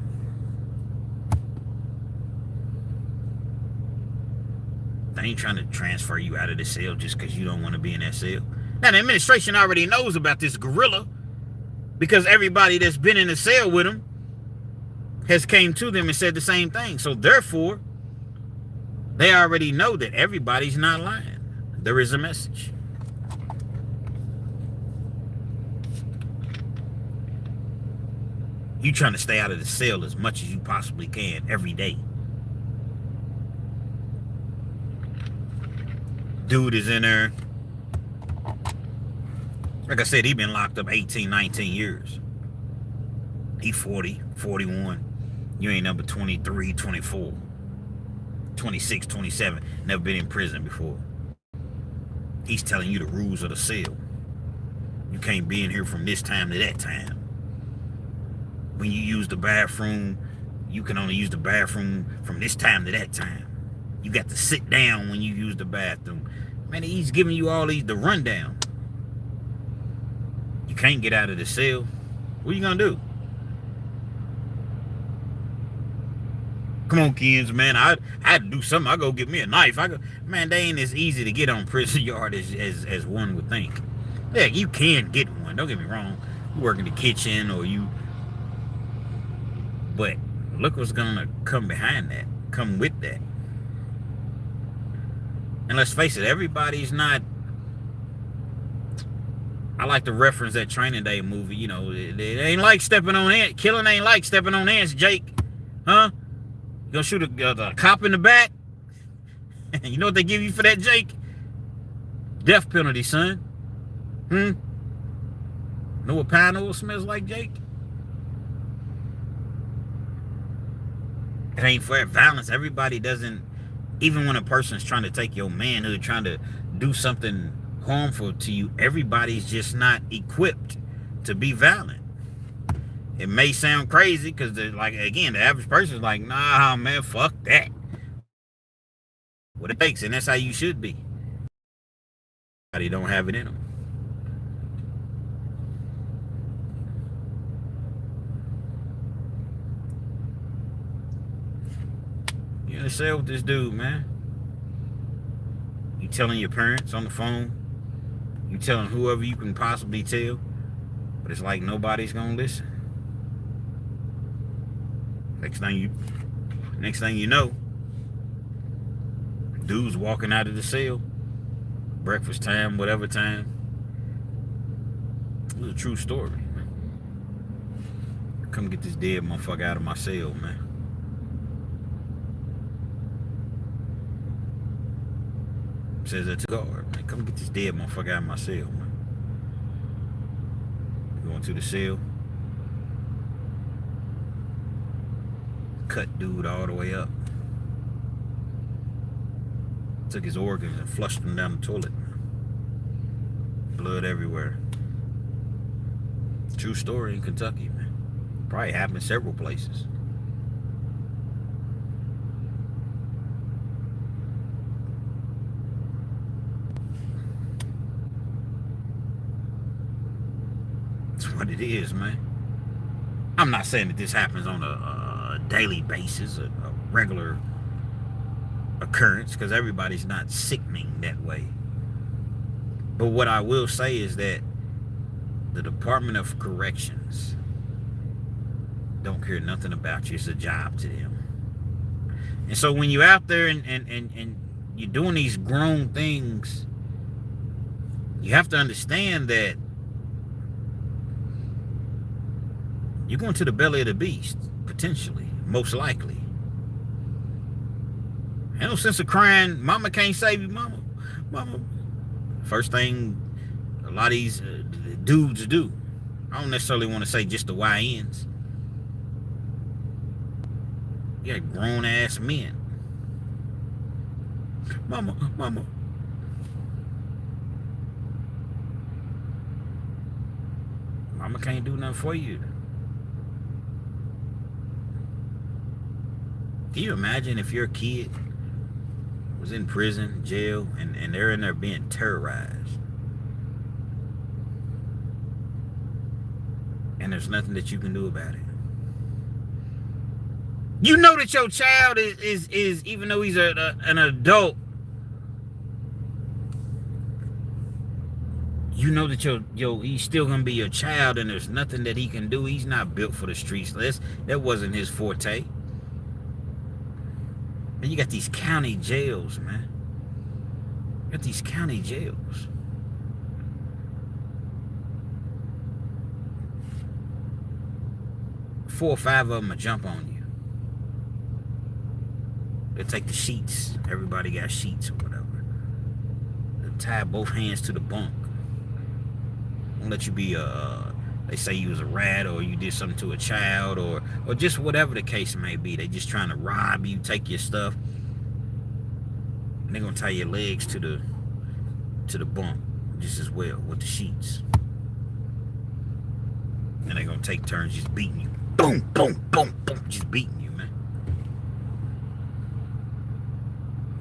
They ain't trying to transfer you out of the cell just because you don't want to be in that cell. Now, the administration already knows about this gorilla because everybody that's been in the cell with him has came to them and said the same thing. So, therefore, they already know that everybody's not lying. There is a message. You trying to stay out of the cell as much as you possibly can every day. Dude is in there. Like I said, he been locked up 18, 19 years. He 40, 41. You ain't number 23, 24, 26, 27. Never been in prison before. He's telling you the rules of the cell. You can't be in here from this time to that time. When you use the bathroom, you can only use the bathroom from this time to that time. You got to sit down when you use the bathroom. Man, he's giving you all the rundown. You can't get out of the cell. What are you going to do? Come on, kids, man. I had to do something. I go get me a knife. Man, they ain't as easy to get on prison yard as one would think. Yeah, you can get one. Don't get me wrong. You work in the kitchen or you, but look what's gonna come behind that, come with that. And let's face it, everybody's not. I like to reference that Training Day movie. You know, it ain't like stepping on ants. Killing ain't like stepping on ants, Jake. Huh? You gonna shoot a cop in the back? You know what they give you for that, Jake? Death penalty, son. Know what pine oil smells like, Jake? It ain't for violence. Everybody doesn't, even when a person's trying to take your manhood, trying to do something harmful to you, everybody's just not equipped to be violent. It may sound crazy because, like, again, the average person's like, nah, man, fuck that. What it takes, and that's how you should be. They don't have it in them. You in the cell with this dude, man. You telling your parents on the phone. You telling whoever you can possibly tell. But it's like nobody's gonna listen. Next thing you know, dude's walking out of the cell. Breakfast time, whatever time. It was a true story, man. Come get this dead motherfucker out of my cell, man. Says that to guard, man. Come get this dead motherfucker out of my cell, man. Going to the cell. Cut dude all the way up. Took his organs and flushed them down the toilet. Blood everywhere. True story in Kentucky, man. Probably happened several places. That's what it is, man. I'm not saying that this happens on a daily basis, a regular occurrence, because everybody's not sickening that way. But what I will say is that the Department of Corrections don't care nothing about you. It's a job to them. And so when you're out there and you're doing these grown things, you have to understand that you're going to the belly of the beast, potentially, most likely. Ain't no sense of crying, mama can't save you, mama. First thing a lot of these dudes do. I don't necessarily want to say just the YNs. You got grown ass men. Mama. Mama can't do nothing for you. Can you imagine if your kid was in prison, jail, and they're in there being terrorized, and there's nothing that you can do about it? You know that your child is even though he's an adult, you know that he's still gonna be your child, and there's nothing that he can do. He's not built for the streets. That wasn't his forte. And you got these county jails, man. You got these county jails. Four or five of them will jump on you. They'll take the sheets. Everybody got sheets or whatever. They'll tie both hands to the bunk. Won't let you be they say you was a rat or you did something to a child or just whatever the case may be. They just trying to rob you, take your stuff. And they're gonna tie your legs to the bunk just as well with the sheets. And they're gonna take turns just beating you. Boom, boom, boom, boom, just beating you, man.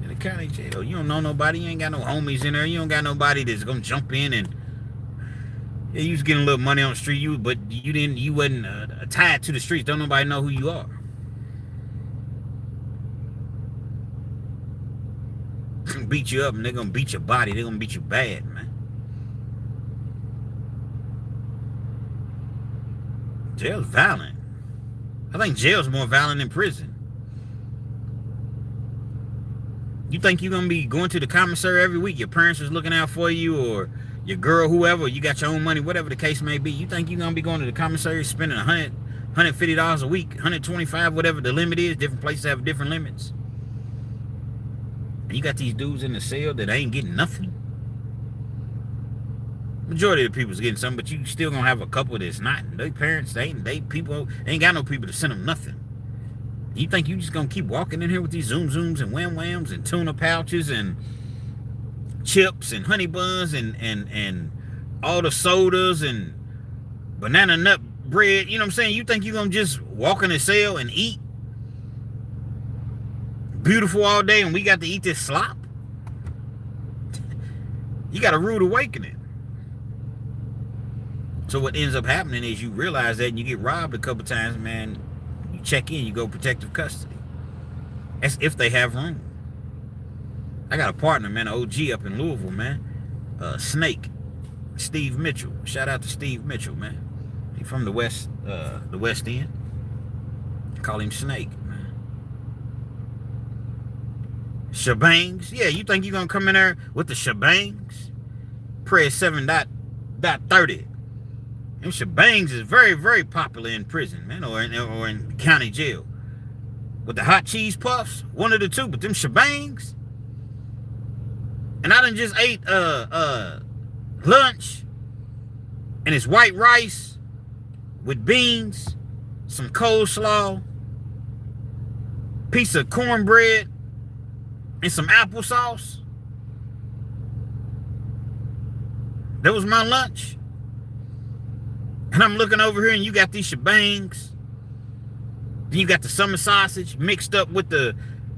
In the county jail, you don't know nobody, you ain't got no homies in there, you don't got nobody that's gonna jump in and yeah, you was getting a little money on the street, but you wasn't tied to the streets. Don't nobody know who you are. gonna beat you up and they're gonna beat your body. They're gonna beat you bad, man. Jail's violent. I think jail's more violent than prison. You think you're gonna be going to the commissary every week? Your parents is looking out for you, or your girl, whoever, you got your own money, whatever the case may be. You think you're gonna be going to the commissary spending $150 a week, $125, whatever the limit is. Different places have different limits. And you got these dudes in the cell that ain't getting nothing. Majority of the people's getting something, but you still gonna have a couple that's not. They parents, they ain't got no people to send them nothing. You think you just gonna keep walking in here with these zooms and wham whams and tuna pouches and chips and honey buns and all the sodas and banana nut bread? You know what I'm saying? You think you're gonna just walk in the cell and eat beautiful all day and we got to eat this slop? You got a rude awakening. So what ends up happening is you realize that and you get robbed a couple times, man. You check in, you go protective custody. That's if they have room. I got a partner, man, an OG up in Louisville, man. Snake, Steve Mitchell. Shout out to Steve Mitchell, man. He from the West End. Call him Snake, man. Shebangs. Yeah, you think you're gonna come in there with the shebangs? Press 7.30. Them shebangs is very, very popular in prison, man, or in county jail. With the hot cheese puffs, one of the two, but them shebangs. And I done just ate lunch, and it's white rice with beans, some coleslaw, piece of cornbread, and some applesauce. That was my lunch. And I'm looking over here and you got these shebangs. Then you got the summer sausage mixed up with the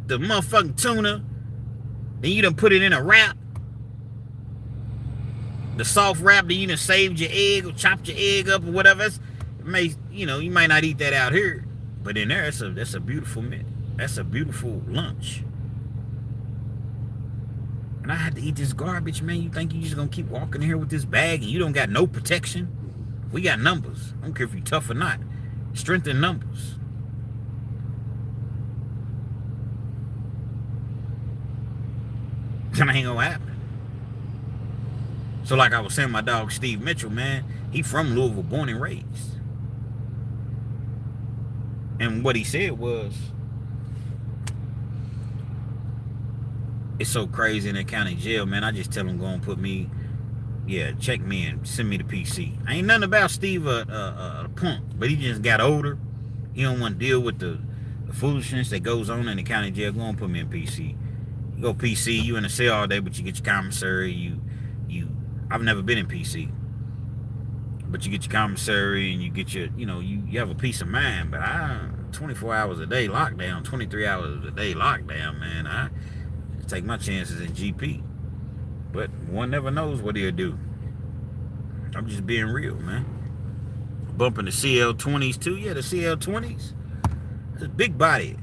motherfucking tuna. Then you done put it in a wrap. The soft wrap, then you done saved your egg or chopped your egg up or whatever. You might not eat that out here. But in there, that's a beautiful meal. That's a beautiful lunch. And I had to eat this garbage, man. You think you just gonna keep walking in here with this bag and you don't got no protection? We got numbers. I don't care if you're tough or not. Strength in numbers. That ain't gonna happen. So like I was saying, my dog Steve Mitchell, man, he from Louisville, born and raised. And what he said was, it's so crazy in that county jail, man. I just tell him, go and put me, check me and send me the PC. I ain't nothing about Steve a punk, but he just got older. He don't want to deal with the foolishness that goes on in the county jail. Go and put me in PC. You go PC, you in the cell all day, but you get your commissary. I've never been in PC, but you get your commissary and you get your, you have a peace of mind. But 24 hours a day lockdown, 23 hours a day lockdown, man. I take my chances in GP. But one never knows what he'll do. I'm just being real, man. Bumping the CL20s too. Yeah, the CL20s. It's big body.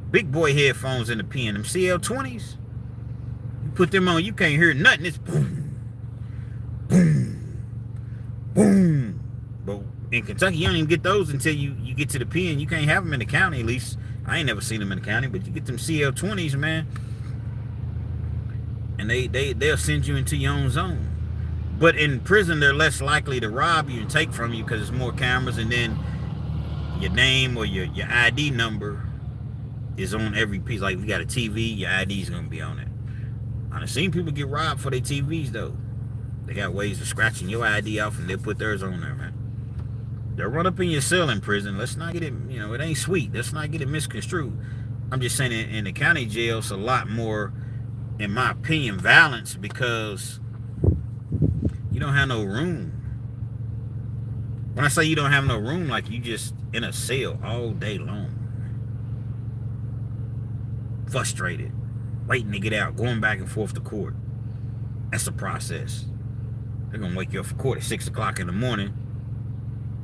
Big boy headphones in the pen. Them CL20s. You put them on, you can't hear nothing. It's boom, boom, boom. But in Kentucky, you don't even get those until you get to the pen. You can't have them in the county, at least. I ain't never seen them in the county, but you get them CL20s, man. And they'll send you into your own zone. But in prison, they're less likely to rob you and take from you because there's more cameras, and then your name or your ID number is on every piece. Like if you got a TV, your ID is gonna be on it. I've seen people get robbed for their TVs though. They got ways of scratching your ID off and they'll put theirs on there, man. They'll run up in your cell in prison. Let's not get it, it ain't sweet. Let's not get it misconstrued. I'm just saying in the county jail, it's a lot more, in my opinion, violence because you don't have no room. When I say you don't have no room, like you just in a cell all day long. Frustrated, waiting to get out, going back and forth to court. That's a process. They're gonna wake you up for court at 6 o'clock in the morning.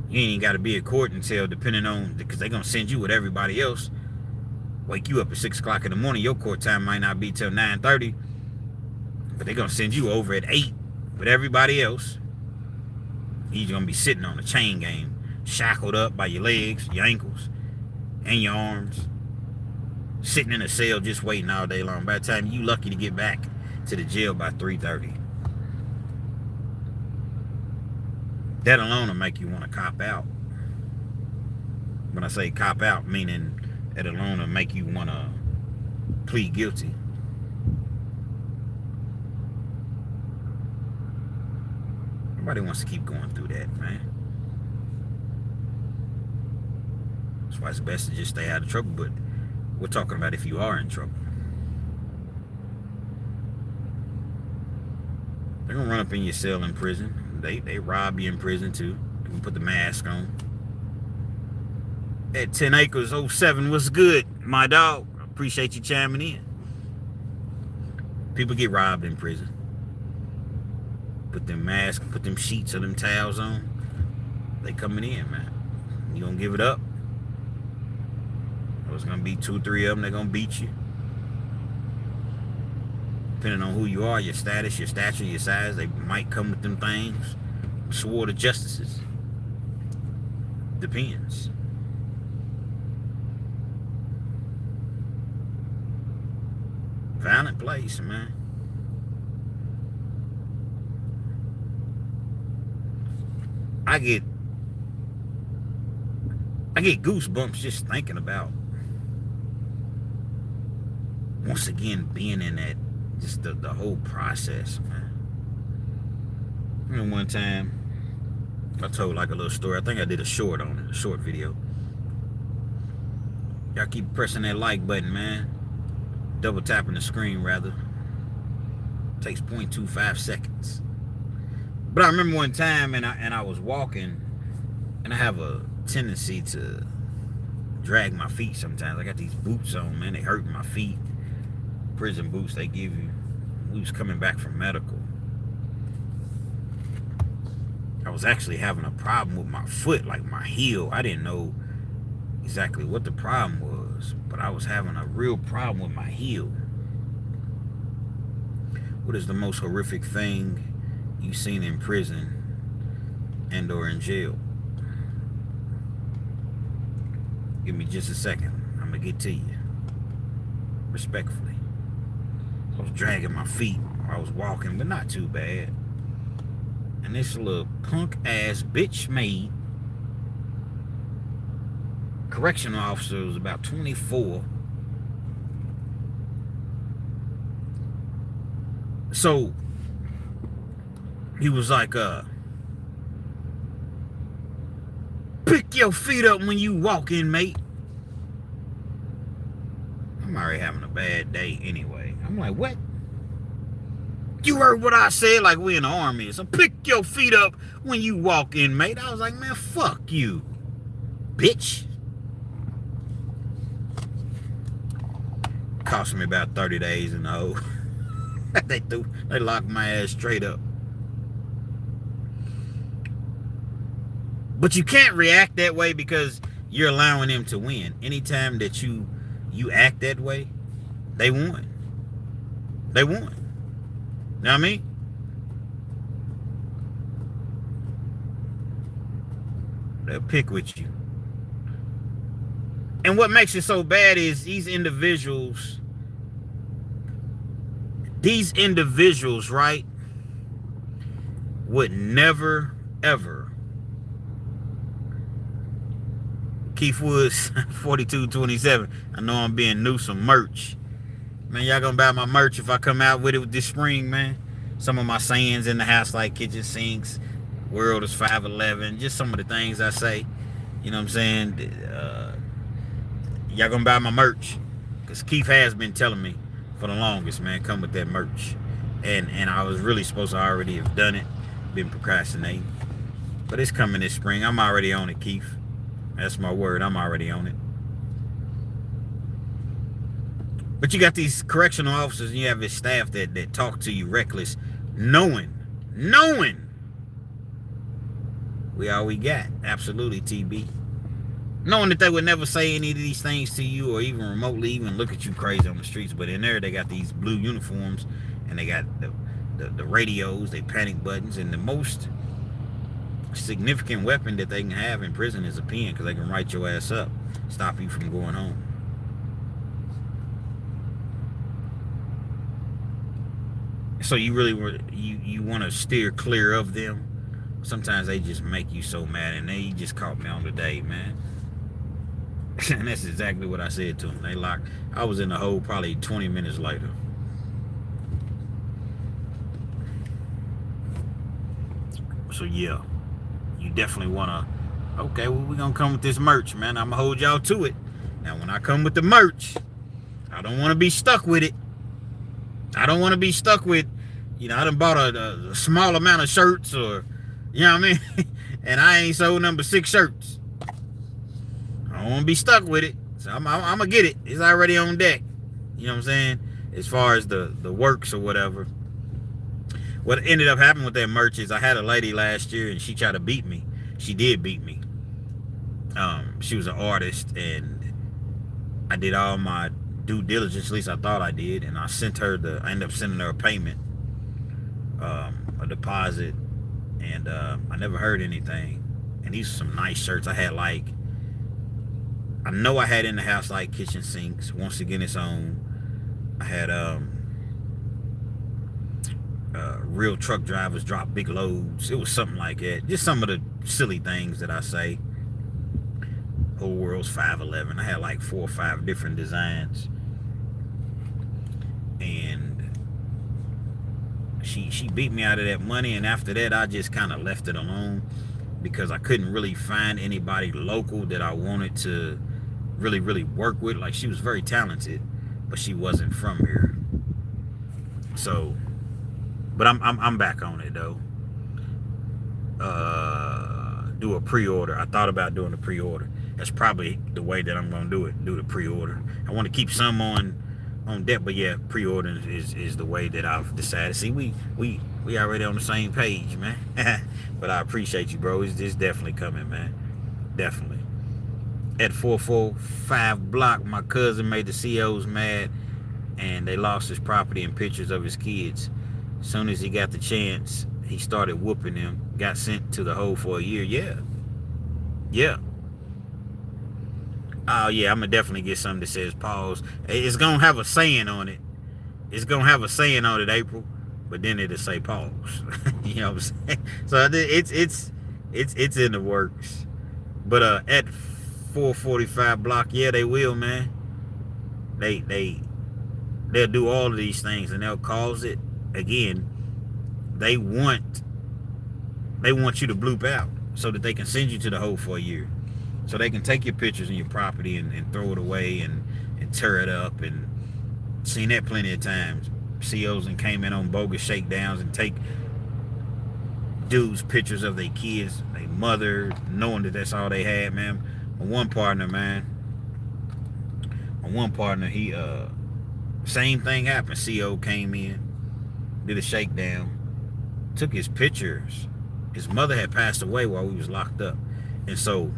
You ain't got to be at court until, depending on, because they're gonna send you with everybody else. Wake you up at 6 o'clock in the morning. Your court time might not be till 9:30. But they're going to send you over at 8 with everybody else. You're going to be sitting on a chain gang, shackled up by your legs, your ankles, and your arms. Sitting in a cell just waiting all day long. By the time you lucky to get back to the jail by 3:30. That alone will make you want to cop out. When I say cop out, meaning that alone will make you want to plead guilty. Nobody wants to keep going through that, man. That's why it's best to just stay out of trouble. But we're talking about if you are in trouble. They're going to run up in your cell in prison. They rob you in prison, too. They can put the mask on. At 10 Acres 07, what's good, my dog? Appreciate you chiming in. People get robbed in prison. Put them masks, put them sheets or them towels on. They coming in, man. You gonna give it up? There's gonna be 2 or 3 of them. They're gonna beat you. Depending on who you are, your status, your stature, your size, they might come with them things. Swore to justices. Depends. Violent place, man. I get goosebumps just thinking about once again being in that, just the whole process, man. I remember one time I told like a little story. I think I did a short on it, a short video. Y'all keep pressing that like button, man. Double tapping the screen, rather. Takes 0.25 seconds. But I remember one time, and I was walking, and I have a tendency to drag my feet sometimes. I got these boots on, man. They hurt my feet. Prison boots they give you. We was coming back from medical. I was actually having a problem with my foot, like my heel. I didn't know exactly what the problem was, but I was having a real problem with my heel. What is the most horrific thing you've seen in prison and or in jail? Give me just a second. I'm gonna get to you. Respectfully. I was dragging my feet while I was walking, but not too bad. And this little punk ass bitch made correctional officer was about 24. So he was like, pick your feet up when you walk in, mate. I'm already having a bad day anyway. I'm like, what? You heard what I said? Like we in the army. So pick your feet up when you walk in, mate. I was like, man, fuck you, bitch. Cost me about 30 days in the hole. They locked my ass straight up. But you can't react that way because you're allowing them to win. Anytime that you act that way, they won. They won. You know what I mean? They'll pick with you. And what makes it so bad is these individuals, right, would never, ever. Keith Woods, 4227. I know I'm being new some merch. Man, y'all gonna buy my merch if I come out with it this spring, man. Some of my sayings in the house, like kitchen sinks, world is 5'11", just some of the things I say. You know what I'm saying? Y'all gonna buy my merch. Because Keith has been telling me for the longest, man, come with that merch. And I was really supposed to already have done it. Been procrastinating. But it's coming this spring. I'm already on it, Keith. That's my word. I'm already on it. But you got these correctional officers and you have this staff that talk to you reckless, knowing we all we got. Absolutely, TB. Knowing that they would never say any of these things to you or even remotely even look at you crazy on the streets. But in there, they got these blue uniforms and they got the radios, they panic buttons, and the most significant weapon that they can have in prison is a pen, because they can write your ass up, stop you from going home. So you really you want to steer clear of them. Sometimes they just make you so mad, and they just caught me on the day, man. And that's exactly what I said to them. They locked. I was in the hole probably 20 minutes later. So yeah, you definitely want to. Okay, well, we're gonna come with this merch, man. I'm gonna hold y'all to it. Now, when I come with the merch, I don't want to be stuck with it. I don't want to be stuck with, you know, I done bought a small amount of shirts, or, you know what I mean? And I ain't sold number 6 shirts. I don't want to be stuck with it. So I'm going to get it. It's already on deck. You know what I'm saying? As far as the works or whatever. What ended up happening with that merch is I had a lady last year, and she tried to beat me. She did beat me. She was an artist, and I did all my due diligence, at least I thought I did, and I ended up sending her a payment, a deposit, and I never heard anything. And these are some nice shirts. I had I had in the house like kitchen sinks, once again its own. I had real truck drivers drop big loads. It was something like that. Just some of the silly things that I say. Whole world's 5'11". I had like 4 or 5 different designs. And she beat me out of that money, and after that I just kind of left it alone, because I couldn't really find anybody local that I wanted to really work with. Like, she was very talented, but she wasn't from here. So, but I'm back on it though. Do a pre-order. I thought about doing a pre-order. That's probably the way that I'm gonna do it. Do the pre-order. I want to keep some on deck, but yeah, pre-order is the way that I've decided. See, we already on the same page, man. But I appreciate you, bro. It's definitely coming, man. Definitely. At 445 block, my cousin made the COs mad, and they lost his property and pictures of his kids. As soon as he got the chance, he started whooping them. Got sent to the hole for a year. Yeah. Oh yeah, I'm gonna definitely get something that says pause. It's gonna have a saying on it. It's gonna have a saying on it, April, but then it'll say pause. You know what I'm saying? So it's in the works. But at 445 block, yeah, they will, man. They'll do all of these things, and they'll cause it again. They want you to bloop out so that they can send you to the hole for a year. So they can take your pictures and your property and throw it away and tear it up. And seen that plenty of times. COs and came in on bogus shakedowns and take dudes pictures of their kids, their mother, knowing that that's all they had, man. One partner, he same thing happened. CO came in, did a shakedown, took his pictures. His mother had passed away while we was locked up, and so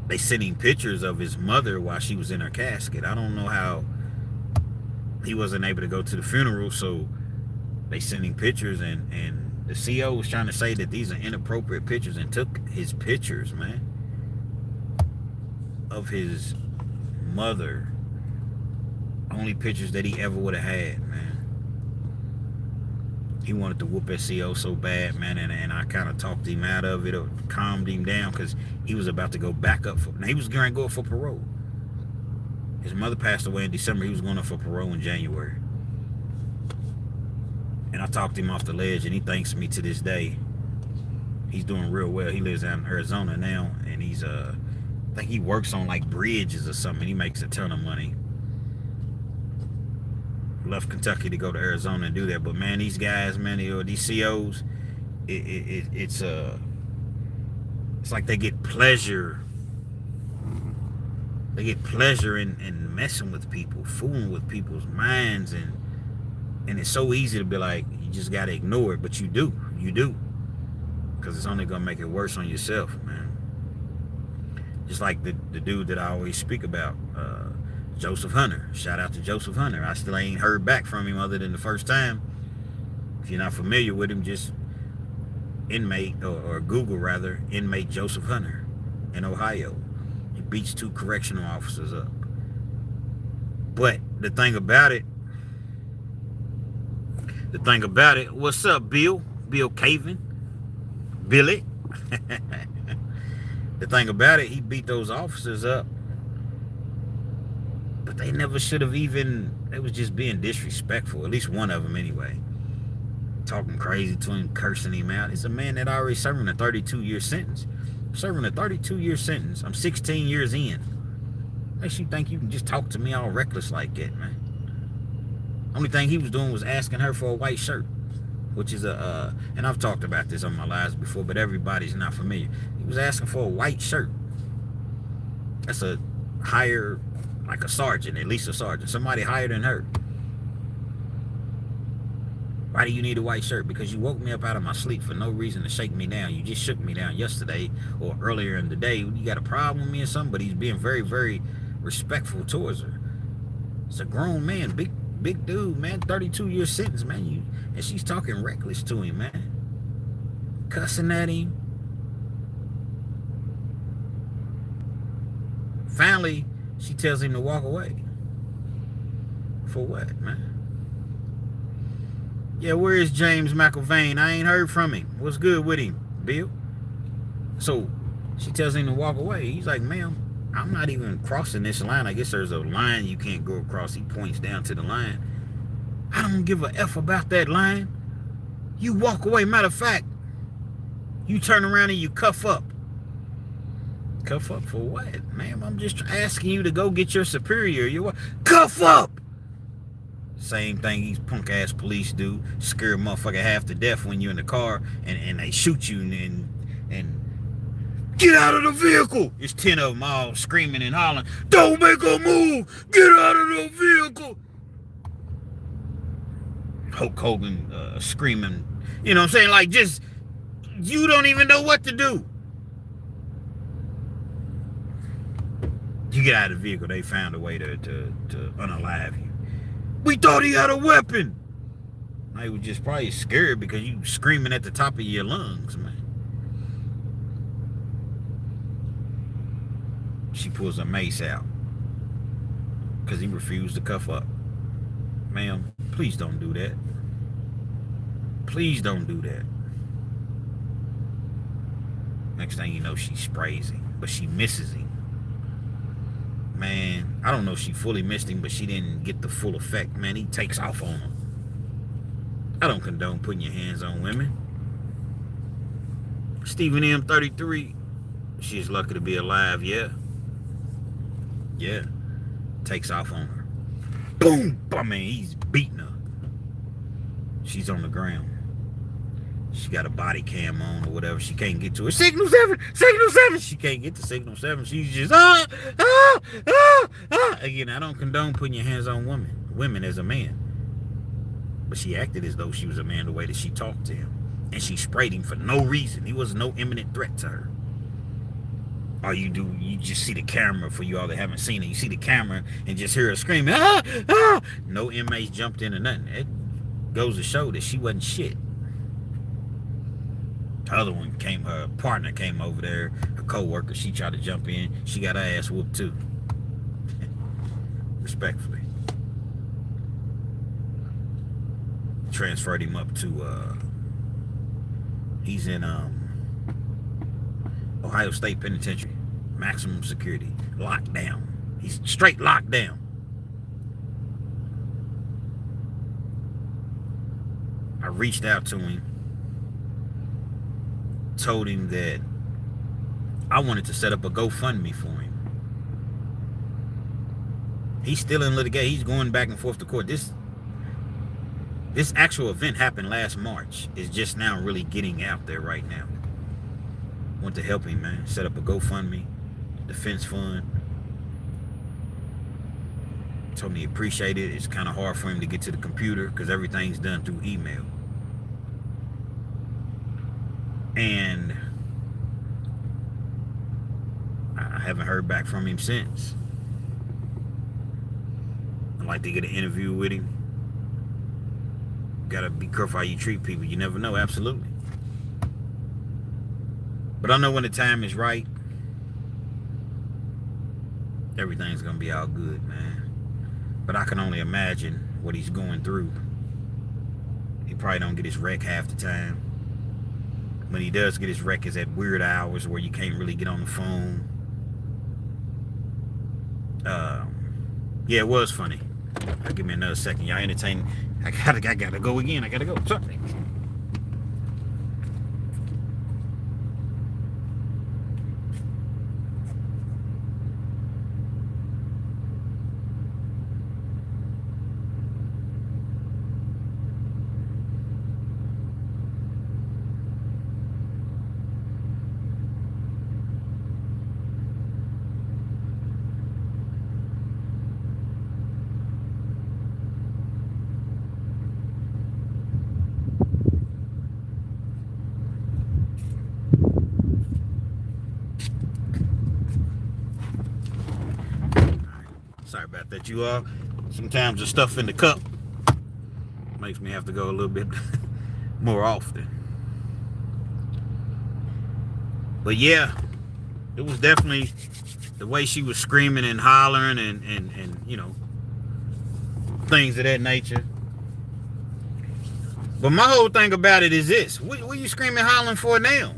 they sent him pictures of his mother while she was in her casket. I don't know how he wasn't able to go to the funeral, so they sent him pictures, and the CO was trying to say that these are inappropriate pictures, and took his pictures, man, of his mother. Only pictures that he ever would have had, man. He wanted to whoop SCO so bad, man, and I kind of talked him out of it, or calmed him down, because he was about to go back up for. Now, he was going to go up for parole. His mother passed away in December. He was going up for parole in January. And I talked him off the ledge, and he thanks me to this day. He's doing real well. He lives out in Arizona now, and he's I think he works on like bridges or something. He makes a ton of money. Left Kentucky to go to Arizona and do that. But man, these guys, man, these COs, it's like they get pleasure. They get pleasure in messing with people, fooling with people's minds, and it's so easy to be like, you just gotta ignore it, but you do, because it's only gonna make it worse on yourself, man. Just like the dude that I always speak about, Joseph Hunter. Shout out to Joseph Hunter. I still ain't heard back from him other than the first time. If you're not familiar with him, just inmate, or Google rather, inmate Joseph Hunter in Ohio. He beats 2 correctional officers up. But the thing about it, what's up, Bill? Bill Caven? Billy? The thing about it, he beat those officers up, but they never should have even, they was just being disrespectful, at least one of them anyway. Talking crazy to him, cursing him out. It's a man that already serving a 32-year sentence. Serving a 32-year sentence. I'm 16 years in. Makes you think you can just talk to me all reckless like that, man. Only thing he was doing was asking her for a white shirt, which is and I've talked about this on my lives before, but everybody's not familiar. He was asking for a white shirt. That's a higher, like a sergeant, at least a sergeant, somebody higher than her. Why do you need a white shirt? Because you woke me up out of my sleep for no reason to shake me down. You just shook me down yesterday or earlier in the day. You got a problem with me or something? But he's being very, very respectful towards her. It's a grown man, big dude, man, 32-year sentence, man. And she's talking reckless to him, man. Cussing at him. Finally, she tells him to walk away. For what, man? Yeah, where is James McIlvain? I ain't heard from him. What's good with him, Bill? So she tells him to walk away. He's like, ma'am, I'm not even crossing this line. I guess there's a line you can't go across. He points down to the line. I don't give a F about that line. You walk away. Matter of fact, you turn around and you cuff up. Cuff up for what, ma'am? I'm just asking you to go get your superior. You what? Cuff up! Same thing these punk-ass police do. Scare a motherfucker half to death when you're in the car and they shoot you and get out of the vehicle. It's 10 of them all screaming and hollering, don't make a move! Get out of the vehicle! Hulk Hogan screaming, you know what I'm saying? Like, just, you don't even know what to do. You get out of the vehicle, they found a way to unalive you. We thought he had a weapon. I was just probably scared because you screaming at the top of your lungs, man. She pulls a mace out because he refused to cuff up. Ma'am, please don't do that. Please don't do that. Next thing you know, she sprays him, but she misses him. Man, I don't know if she fully missed him, but she didn't get the full effect. Man, he takes off on her. I don't condone putting your hands on women. Stephen M. 33. She's lucky to be alive, yeah. Yeah. Takes off on her. Boom! I mean, he's beating her. She's on the ground. She got a body cam on or whatever. She can't get to it. Signal 7! Signal 7! She can't get to Signal 7. She's just, Again, I don't condone putting your hands on women as a man. But she acted as though she was a man the way that she talked to him. And she sprayed him for no reason. He was no imminent threat to her. All you do, you just see the camera, for you all that haven't seen it. You see the camera and just hear her screaming, No inmates jumped in or nothing. It goes to show that she wasn't shit. The other one came, her partner came over there, her co-worker, she tried to jump in. She got her ass whooped too. Respectfully. Transferred him up to, he's in Ohio State Penitentiary. Maximum security. Locked down. He's straight locked down. I reached out to him. Told him that I wanted to set up a GoFundMe for him. He's still in litigation. He's going back and forth to court. This actual event happened last March. It's just now really getting out there right now. Want to help him, man. Set up a GoFundMe, defense fund. Told me he appreciated it. It's kind of hard for him to get to the computer because everything's done through email. And I haven't heard back from him since. I'd like to get an interview with him. gotta be careful how you treat people. You never know, absolutely. But I know when the time is right, everything's gonna be all good, man. But I can only imagine what he's going through. He probably don't get his rec half the time. When he does get his rec, is at weird hours where you can't really get on the phone. Yeah, it was funny. Give me another second. Y'all entertaining. I gotta go again. I gotta go. Sorry. Sorry about that, you all. Sometimes the stuff in the cup makes me have to go a little bit more often. But yeah, it was definitely the way she was screaming and hollering and you know, things of that nature. But my whole thing about it is this. What are you screaming and hollering for now?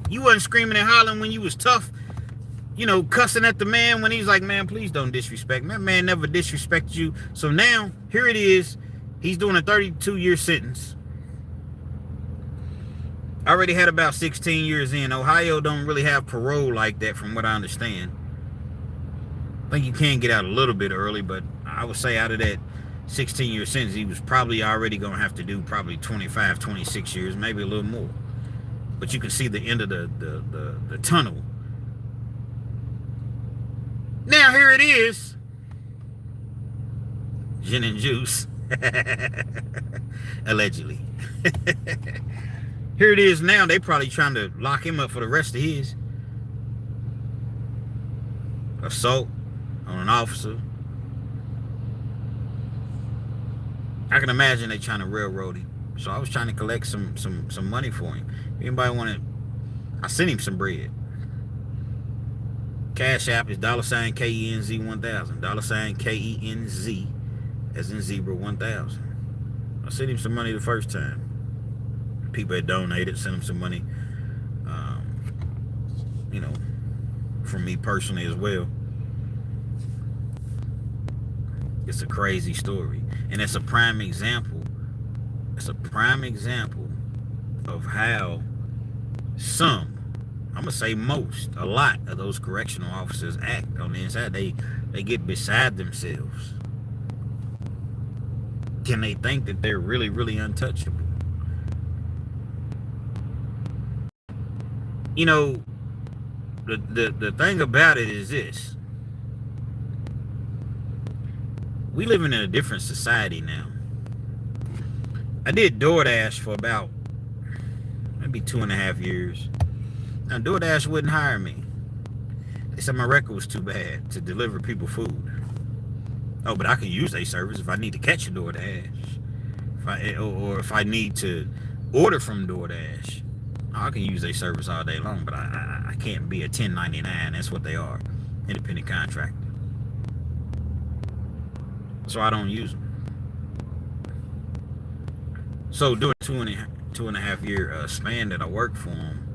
You wasn't screaming and hollering when you was tough, you know, cussing at the man when he's like, man, please don't disrespect me. That man never disrespected you. So now, here it is. He's doing a 32-year sentence. Already had about 16 years in. Ohio don't really have parole like that from what I understand. I think you can get out a little bit early, but I would say out of that 16-year sentence, he was probably already going to have to do probably 25, 26 years, maybe a little more. But you can see the end of the tunnel. Now here it is. Gin and juice. Allegedly. Here it is now. They probably trying to lock him up for the rest of his. Assault on an officer. I can imagine they trying to railroad him. So I was trying to collect some money for him. Anybody want to? I sent him some bread. Cash App is $KENZ1000. $KENZ as in zebra 1000. I sent him some money the first time. People had donated, sent him some money, you know, from me personally as well. It's a crazy story. And it's a prime example. It's a prime example of how some, I'm gonna say most, a lot of those correctional officers act on the inside. They get beside themselves. Can they think that they're really, really untouchable? You know, the thing about it is this. We live in a different society now. I did DoorDash for about maybe 2.5 years. Now, DoorDash wouldn't hire me. They said my record was too bad to deliver people food. Oh, but I can use their service if I need to catch a DoorDash. Or if I need to order from DoorDash. I can use their service all day long, but I can't be a 1099. That's what they are. Independent contractor. So I don't use them. So during 2.5 year span that I worked for them,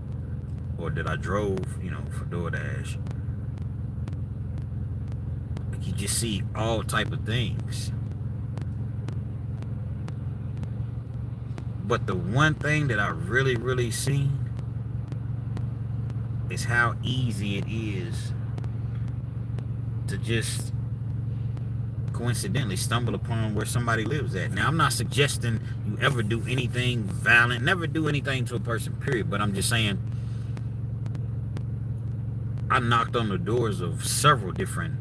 or that I drove, you know, for DoorDash, you just see all type of things. But the one thing that I really, really seen is how easy it is to just coincidentally stumble upon where somebody lives at. Now, I'm not suggesting you ever do anything violent, never do anything to a person, period. But I'm just saying, I knocked on the doors of several different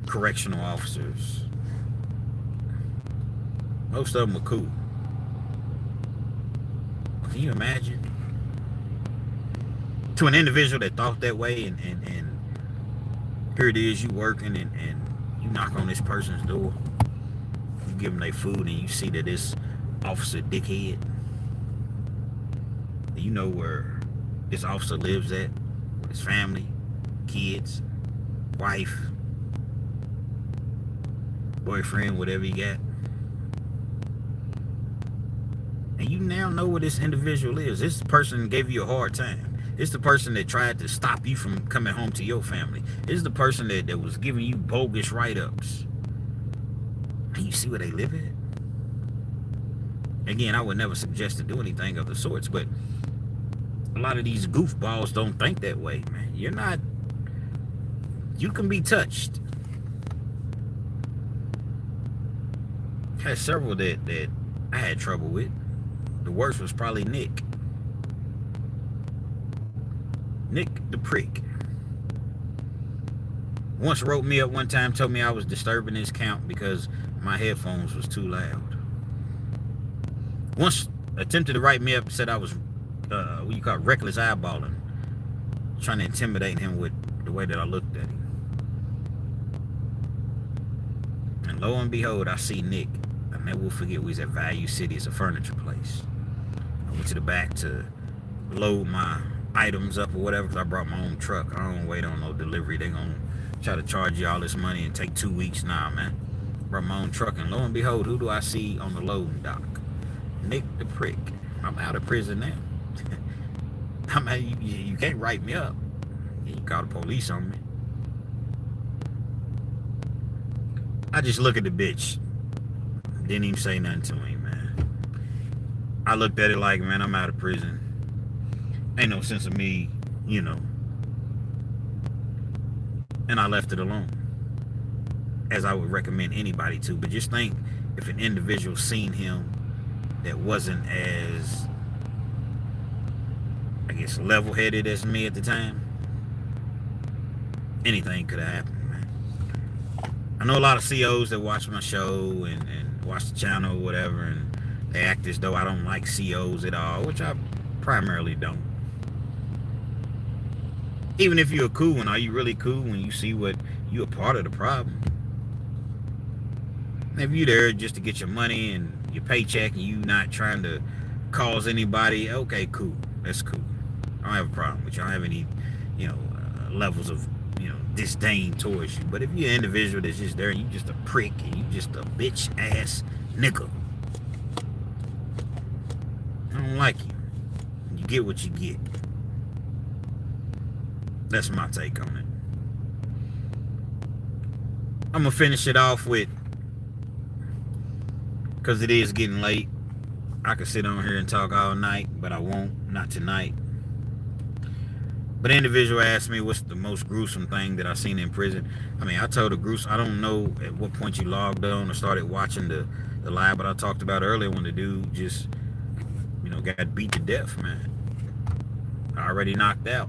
correctional officers. Most of them were cool. Can you imagine? To an individual that thought that way, and here it is, you working and you knock on this person's door, you give them their food, and you see that it's Officer Dickhead. You know where this officer lives at with his family, kids, wife, boyfriend, whatever you got. And you now know where this individual is. This person gave you a hard time. It's the person that tried to stop you from coming home to your family. It's the person that was giving you bogus write-ups. And you see where they live at? Again, I would never suggest to do anything of the sorts, but a lot of these goofballs don't think that way, man. You're not... You can be touched. I had several that I had trouble with. The worst was probably Nick. Nick the prick. Once wrote me up one time, told me I was disturbing his count because my headphones was too loud. Once attempted to write me up, said I was, what you call reckless eyeballing. Trying to intimidate him with the way that I looked at him. And lo and behold, I see Nick. I never will forget, we was at Value City. It's a furniture place. I went to the back to load my items up or whatever, because I brought my own truck. I don't wait on no delivery. They gonna try to charge you all this money and take 2 weeks. Nah, man. Brought my own truck, and lo and behold, who do I see on the loading dock? Nick the prick. I'm out of prison now. I mean, you can't write me up. You call the police on me. I just look at the bitch. Didn't even say nothing to him, man. I looked at it like, man, I'm out of prison. Ain't no sense of me, you know. And I left it alone. As I would recommend anybody to. But just think, if an individual seen him that wasn't as, I guess, level-headed as me at the time, anything could have happened, man. I know a lot of COs that watch my show and watch the channel or whatever, and they act as though I don't like COs at all, which I primarily don't. Even if you're a cool one, are you really cool when you see what you're a part of the problem? If you're there just to get your money and your paycheck and you not trying to cause anybody, okay, cool. That's cool. I don't have a problem with you. I don't have any, you know, levels of, you know, disdain towards you. But if you're an individual that's just there and you just a prick and you just a bitch ass nigga, I don't like you. You get what you get. That's my take on it. I'm gonna finish it off with, because it is getting late. I could sit on here and talk all night, but I won't. Not tonight. But an individual asked me what's the most gruesome thing that I've seen in prison. I mean, I told the gruesome, I don't know at what point you logged on or started watching the live, but I talked about earlier when the dude just, you know, got beat to death, man. Already knocked out.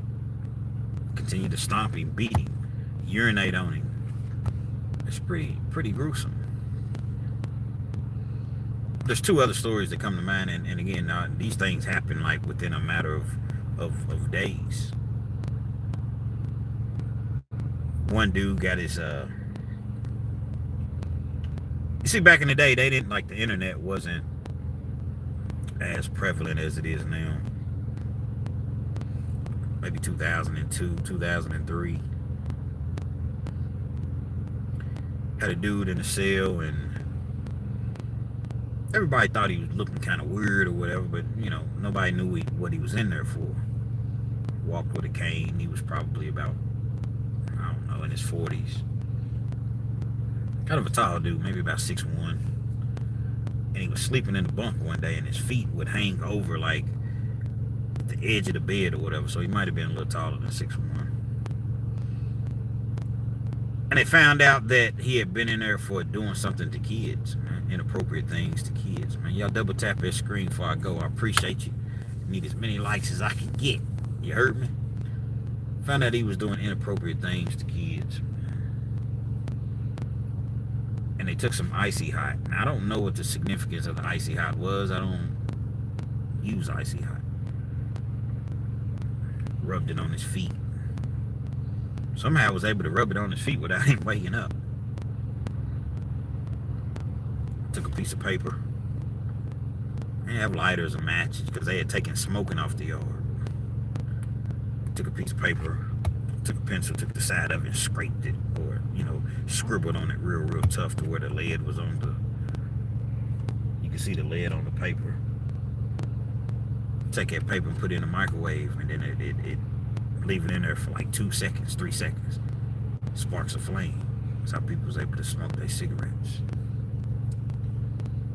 Continued to stomp him, beat him, urinate on him. It's pretty gruesome. There's two other stories that come to mind, and again, these things happen like within a matter of days. One dude got his, you see, back in the day, they didn't, like, the internet wasn't as prevalent as it is now. Maybe 2002, 2003. Had a dude in a cell, and everybody thought he was looking kind of weird or whatever, but, you know, nobody knew what he was in there for. Walked with a cane. He was probably about, I don't know, in his 40s. Kind of a tall dude, maybe about 6'1". And he was sleeping in the bunk one day, and his feet would hang over, like, the edge of the bed or whatever, so he might have been a little taller than 6'1". And they found out that he had been in there for doing something to kids, man. Inappropriate things to kids, man. Y'all double tap that screen before I go. I appreciate you. Need as many likes as I can get. You heard me? Found out he was doing inappropriate things to kids. And they took some Icy Hot. Now, I don't know what the significance of the Icy Hot was. I don't use Icy Hot. Rubbed it on his feet. Somehow I was able to rub it on his feet without him waking up. Took a piece of paper, They have lighters and matches because they had taken smoking off the yard. Took a piece of paper, took a pencil, took the side of it and scraped it, or, you know, scribbled on it real tough to where the lead was on the, you can see the lead on the paper. Take that paper and put it in the microwave, and then it leave it in there for like 2 seconds, 3 seconds. Sparks a flame. That's how people was able to smoke their cigarettes.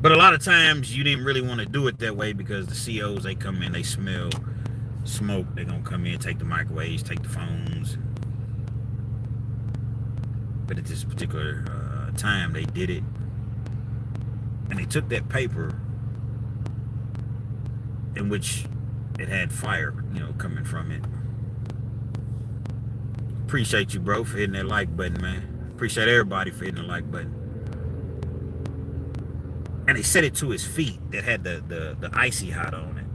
But a lot of times you didn't really want to do it that way because the COs, they come in, they smell smoke. They're going to come in, take the microwaves, take the phones. But at this particular time, they did it. And they took that paper in which it had fire, you know, coming from it. Appreciate you, bro, for hitting that like button, man. Appreciate everybody for hitting the like button. And they set it to his feet that had the icy hot on it.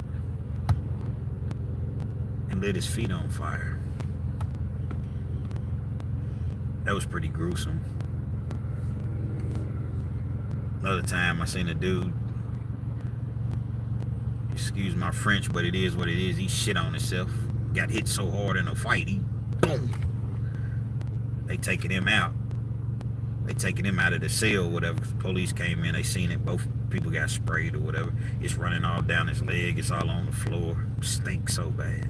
And lit his feet on fire. That was pretty gruesome. Another time I seen a dude, excuse my French, but it is what it is. He shit on himself. Got hit so hard in a fight, he boom. They taking him out. They taking him out of the cell, whatever. Police came in, they seen it. Both people got sprayed or whatever. It's running all down his leg. It's all on the floor. Stinks so bad.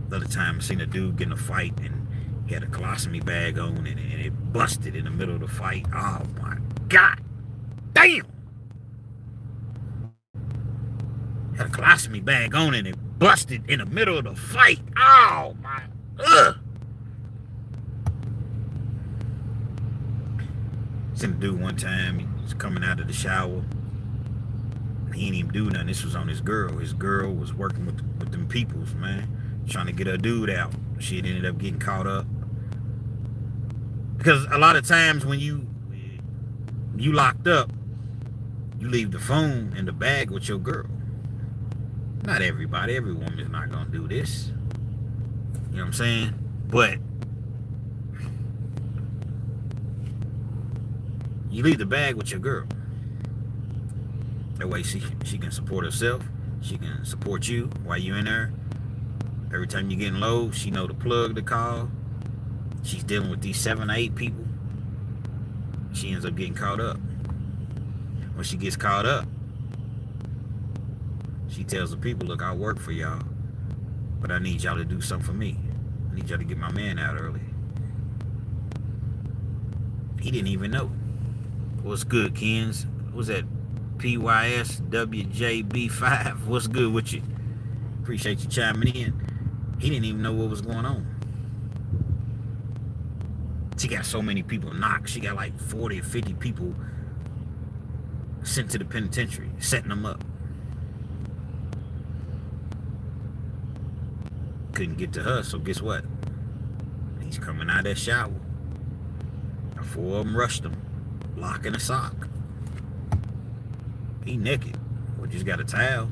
Another time I seen a dude get in a fight and he had a colostomy bag on and it busted in the middle of the fight. Oh my God. Damn. Had a colostomy bag on and it busted in the middle of the fight. Oh my. Ugh. Seen a dude one time, he was coming out of the shower. He didn't even do nothing. This was on his girl. His girl was working with them peoples, man. Trying to get her dude out. She ended up getting caught up. Because a lot of times when you locked up, you leave the phone in the bag with your girl. Not everybody. Every woman's not going to do this. You know what I'm saying? But you leave the bag with your girl. That way she can support herself. She can support you while you're in there. Every time you're getting low, she know the plug to call. She's dealing with these 7 or 8 people. She ends up getting caught up. When she gets caught up, she tells the people, look, I'll work for y'all, but I need y'all to do something for me. I need y'all to get my man out early. He didn't even know. What's good, Kens? What's that? PYSWJB5. What's good with you? Appreciate you chiming in. He didn't even know what was going on. She got so many people knocked. She got like 40 or 50 people sent to the penitentiary, setting them up. Couldn't get to her, so guess what? He's coming out of that shower. 4 of them rushed him, lock in a sock. He naked. We just got a towel.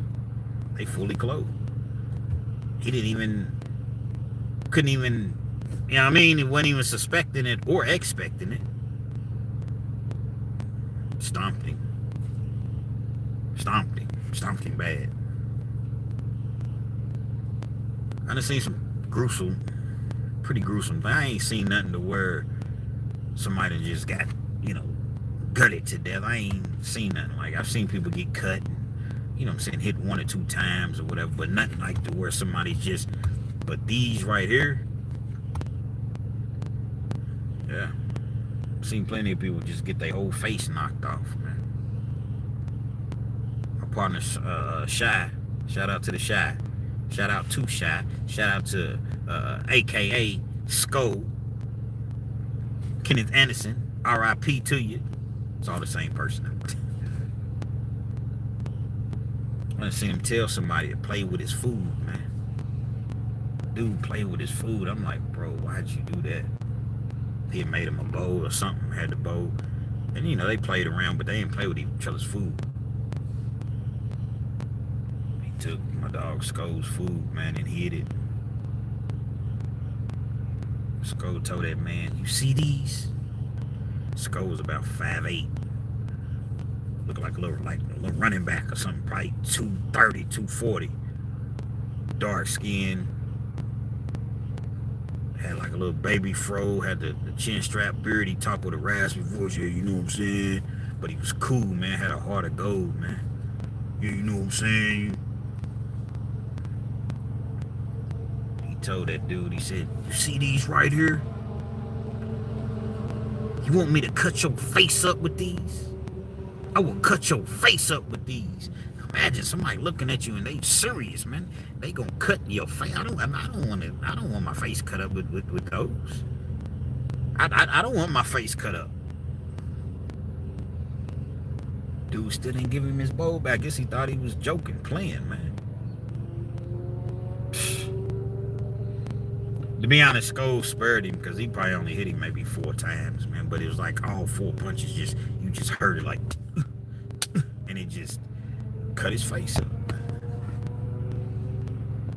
They fully clothed. He couldn't even, you know what I mean? He wasn't even suspecting it or expecting it. Stomped him bad. I done seen some pretty gruesome, but I ain't seen nothing to where somebody just got, you know, gutted to death. I ain't seen nothing like. I've seen people get cut, you know what I'm saying, hit 1 or 2 times or whatever, but nothing like to where somebody's just, but these right here, yeah, I've seen plenty of people just get their whole face knocked off, man. My partner, Shy, shout out to the Shy, shout out to Shy, shout out to AKA Skull, Kenneth Anderson, RIP to you. It's all the same person. I want to see him tell somebody to play with his food, man. Dude, play with his food. I'm like, bro, why'd you do that? He had made him a bowl or something, had the bowl. And, you know, they played around, but they didn't play with each other's food. He took my dog Skull's food, man, and hid it. Skull told that man, you see these? Skull was about 5'8". Looked like a little running back or something, probably 230, 240. Dark skin. Had like a little baby fro, had the chin strap beard. He talked with a raspy voice, yeah, you know what I'm saying? But he was cool, man. Had a heart of gold, man. Yeah, you know what I'm saying? He told that dude, he said, you see these right here? You want me to cut your face up with these? I will cut your face up with these. Imagine somebody looking at you and they serious, man. They gonna cut your face. I don't want my face cut up with those. I don't want my face cut up. Dude still didn't give him his bowl back. I guess he thought he was joking, playing, man. To be honest, Scholes spared him because he probably only hit him maybe 4 times, man. But it was like all 4 punches, you just heard it like, and it just cut his face up, man.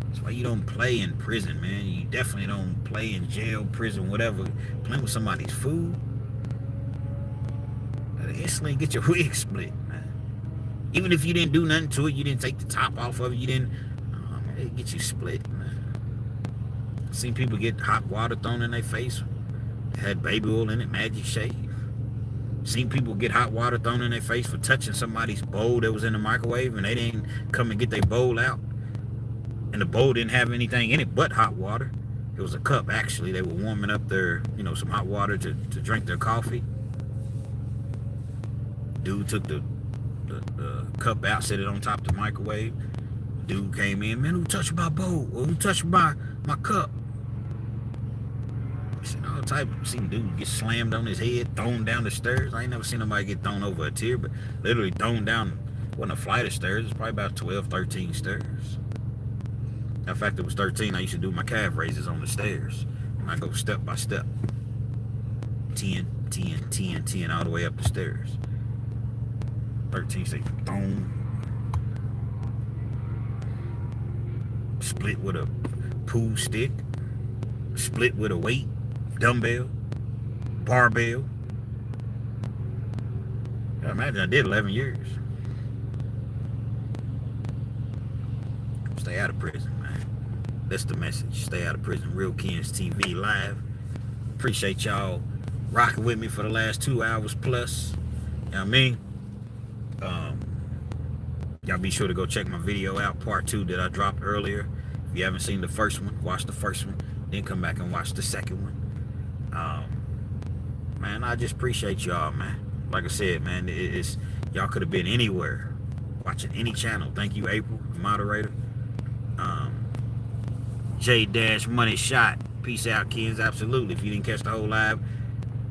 That's why you don't play in prison, man. You definitely don't play in jail, prison, whatever. Playing with somebody's food, that'll instantly get your wig split, man. Even if you didn't do nothing to it, you didn't take the top off of it, you didn't, man, it'll get you split, man. Seen people get hot water thrown in their face. Had baby oil in it, Magic Shave. Seen people get hot water thrown in their face for touching somebody's bowl that was in the microwave and they didn't come and get their bowl out. And the bowl didn't have anything in it but hot water. It was a cup, actually. They were warming up their, some hot water to drink their coffee. Dude took the cup out, set it on top of the microwave. Dude came in, man, who touched my bowl? Or who touched my cup? All type. Seen dude get slammed on his head, thrown down the stairs. I ain't never seen nobody get thrown over a tier, but literally thrown down. Wasn't a flight of stairs. It's probably about 12, 13 stairs. In fact, it was 13. I used to do my calf raises on the stairs, and I go step by step, 10, 10, 10, 10, all the way up the stairs. 13 say thrown. Split with a pool stick. Split with a weight. Dumbbell, barbell. I imagine I did 11 years. Stay out of prison, man. That's the message. Stay out of prison. RealkenzTV live. Appreciate y'all rocking with me for the last 2 hours plus. You know what I mean? Y'all be sure to go check my video out, part 2 that I dropped earlier. If you haven't seen the first one, watch the first one. Then come back and watch the second one. Man, I just appreciate y'all, man. Like I said, man, y'all could have been anywhere, watching any channel. Thank you, April, the moderator. J-Money Shot. Peace out, Kens. Absolutely. If you didn't catch the whole live,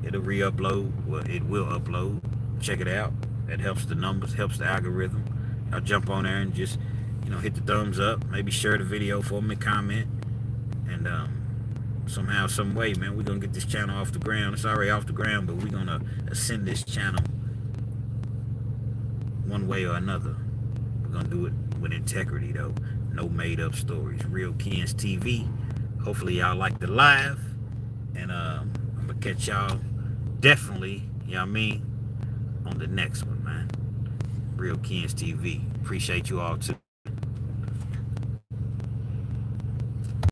it'll re-upload. Well, it will upload. Check it out. That helps the numbers, helps the algorithm. Y'all jump on there and just, hit the thumbs up. Maybe share the video for me, comment, and somehow, some way, man, we're gonna get this channel off the ground. It's already off the ground, but we're gonna ascend this channel one way or another. We're gonna do it with integrity, though. No made-up stories. RealkenzTV. Hopefully y'all like the live, and I'm gonna catch y'all definitely, on the next one, man. RealkenzTV. Appreciate you all too.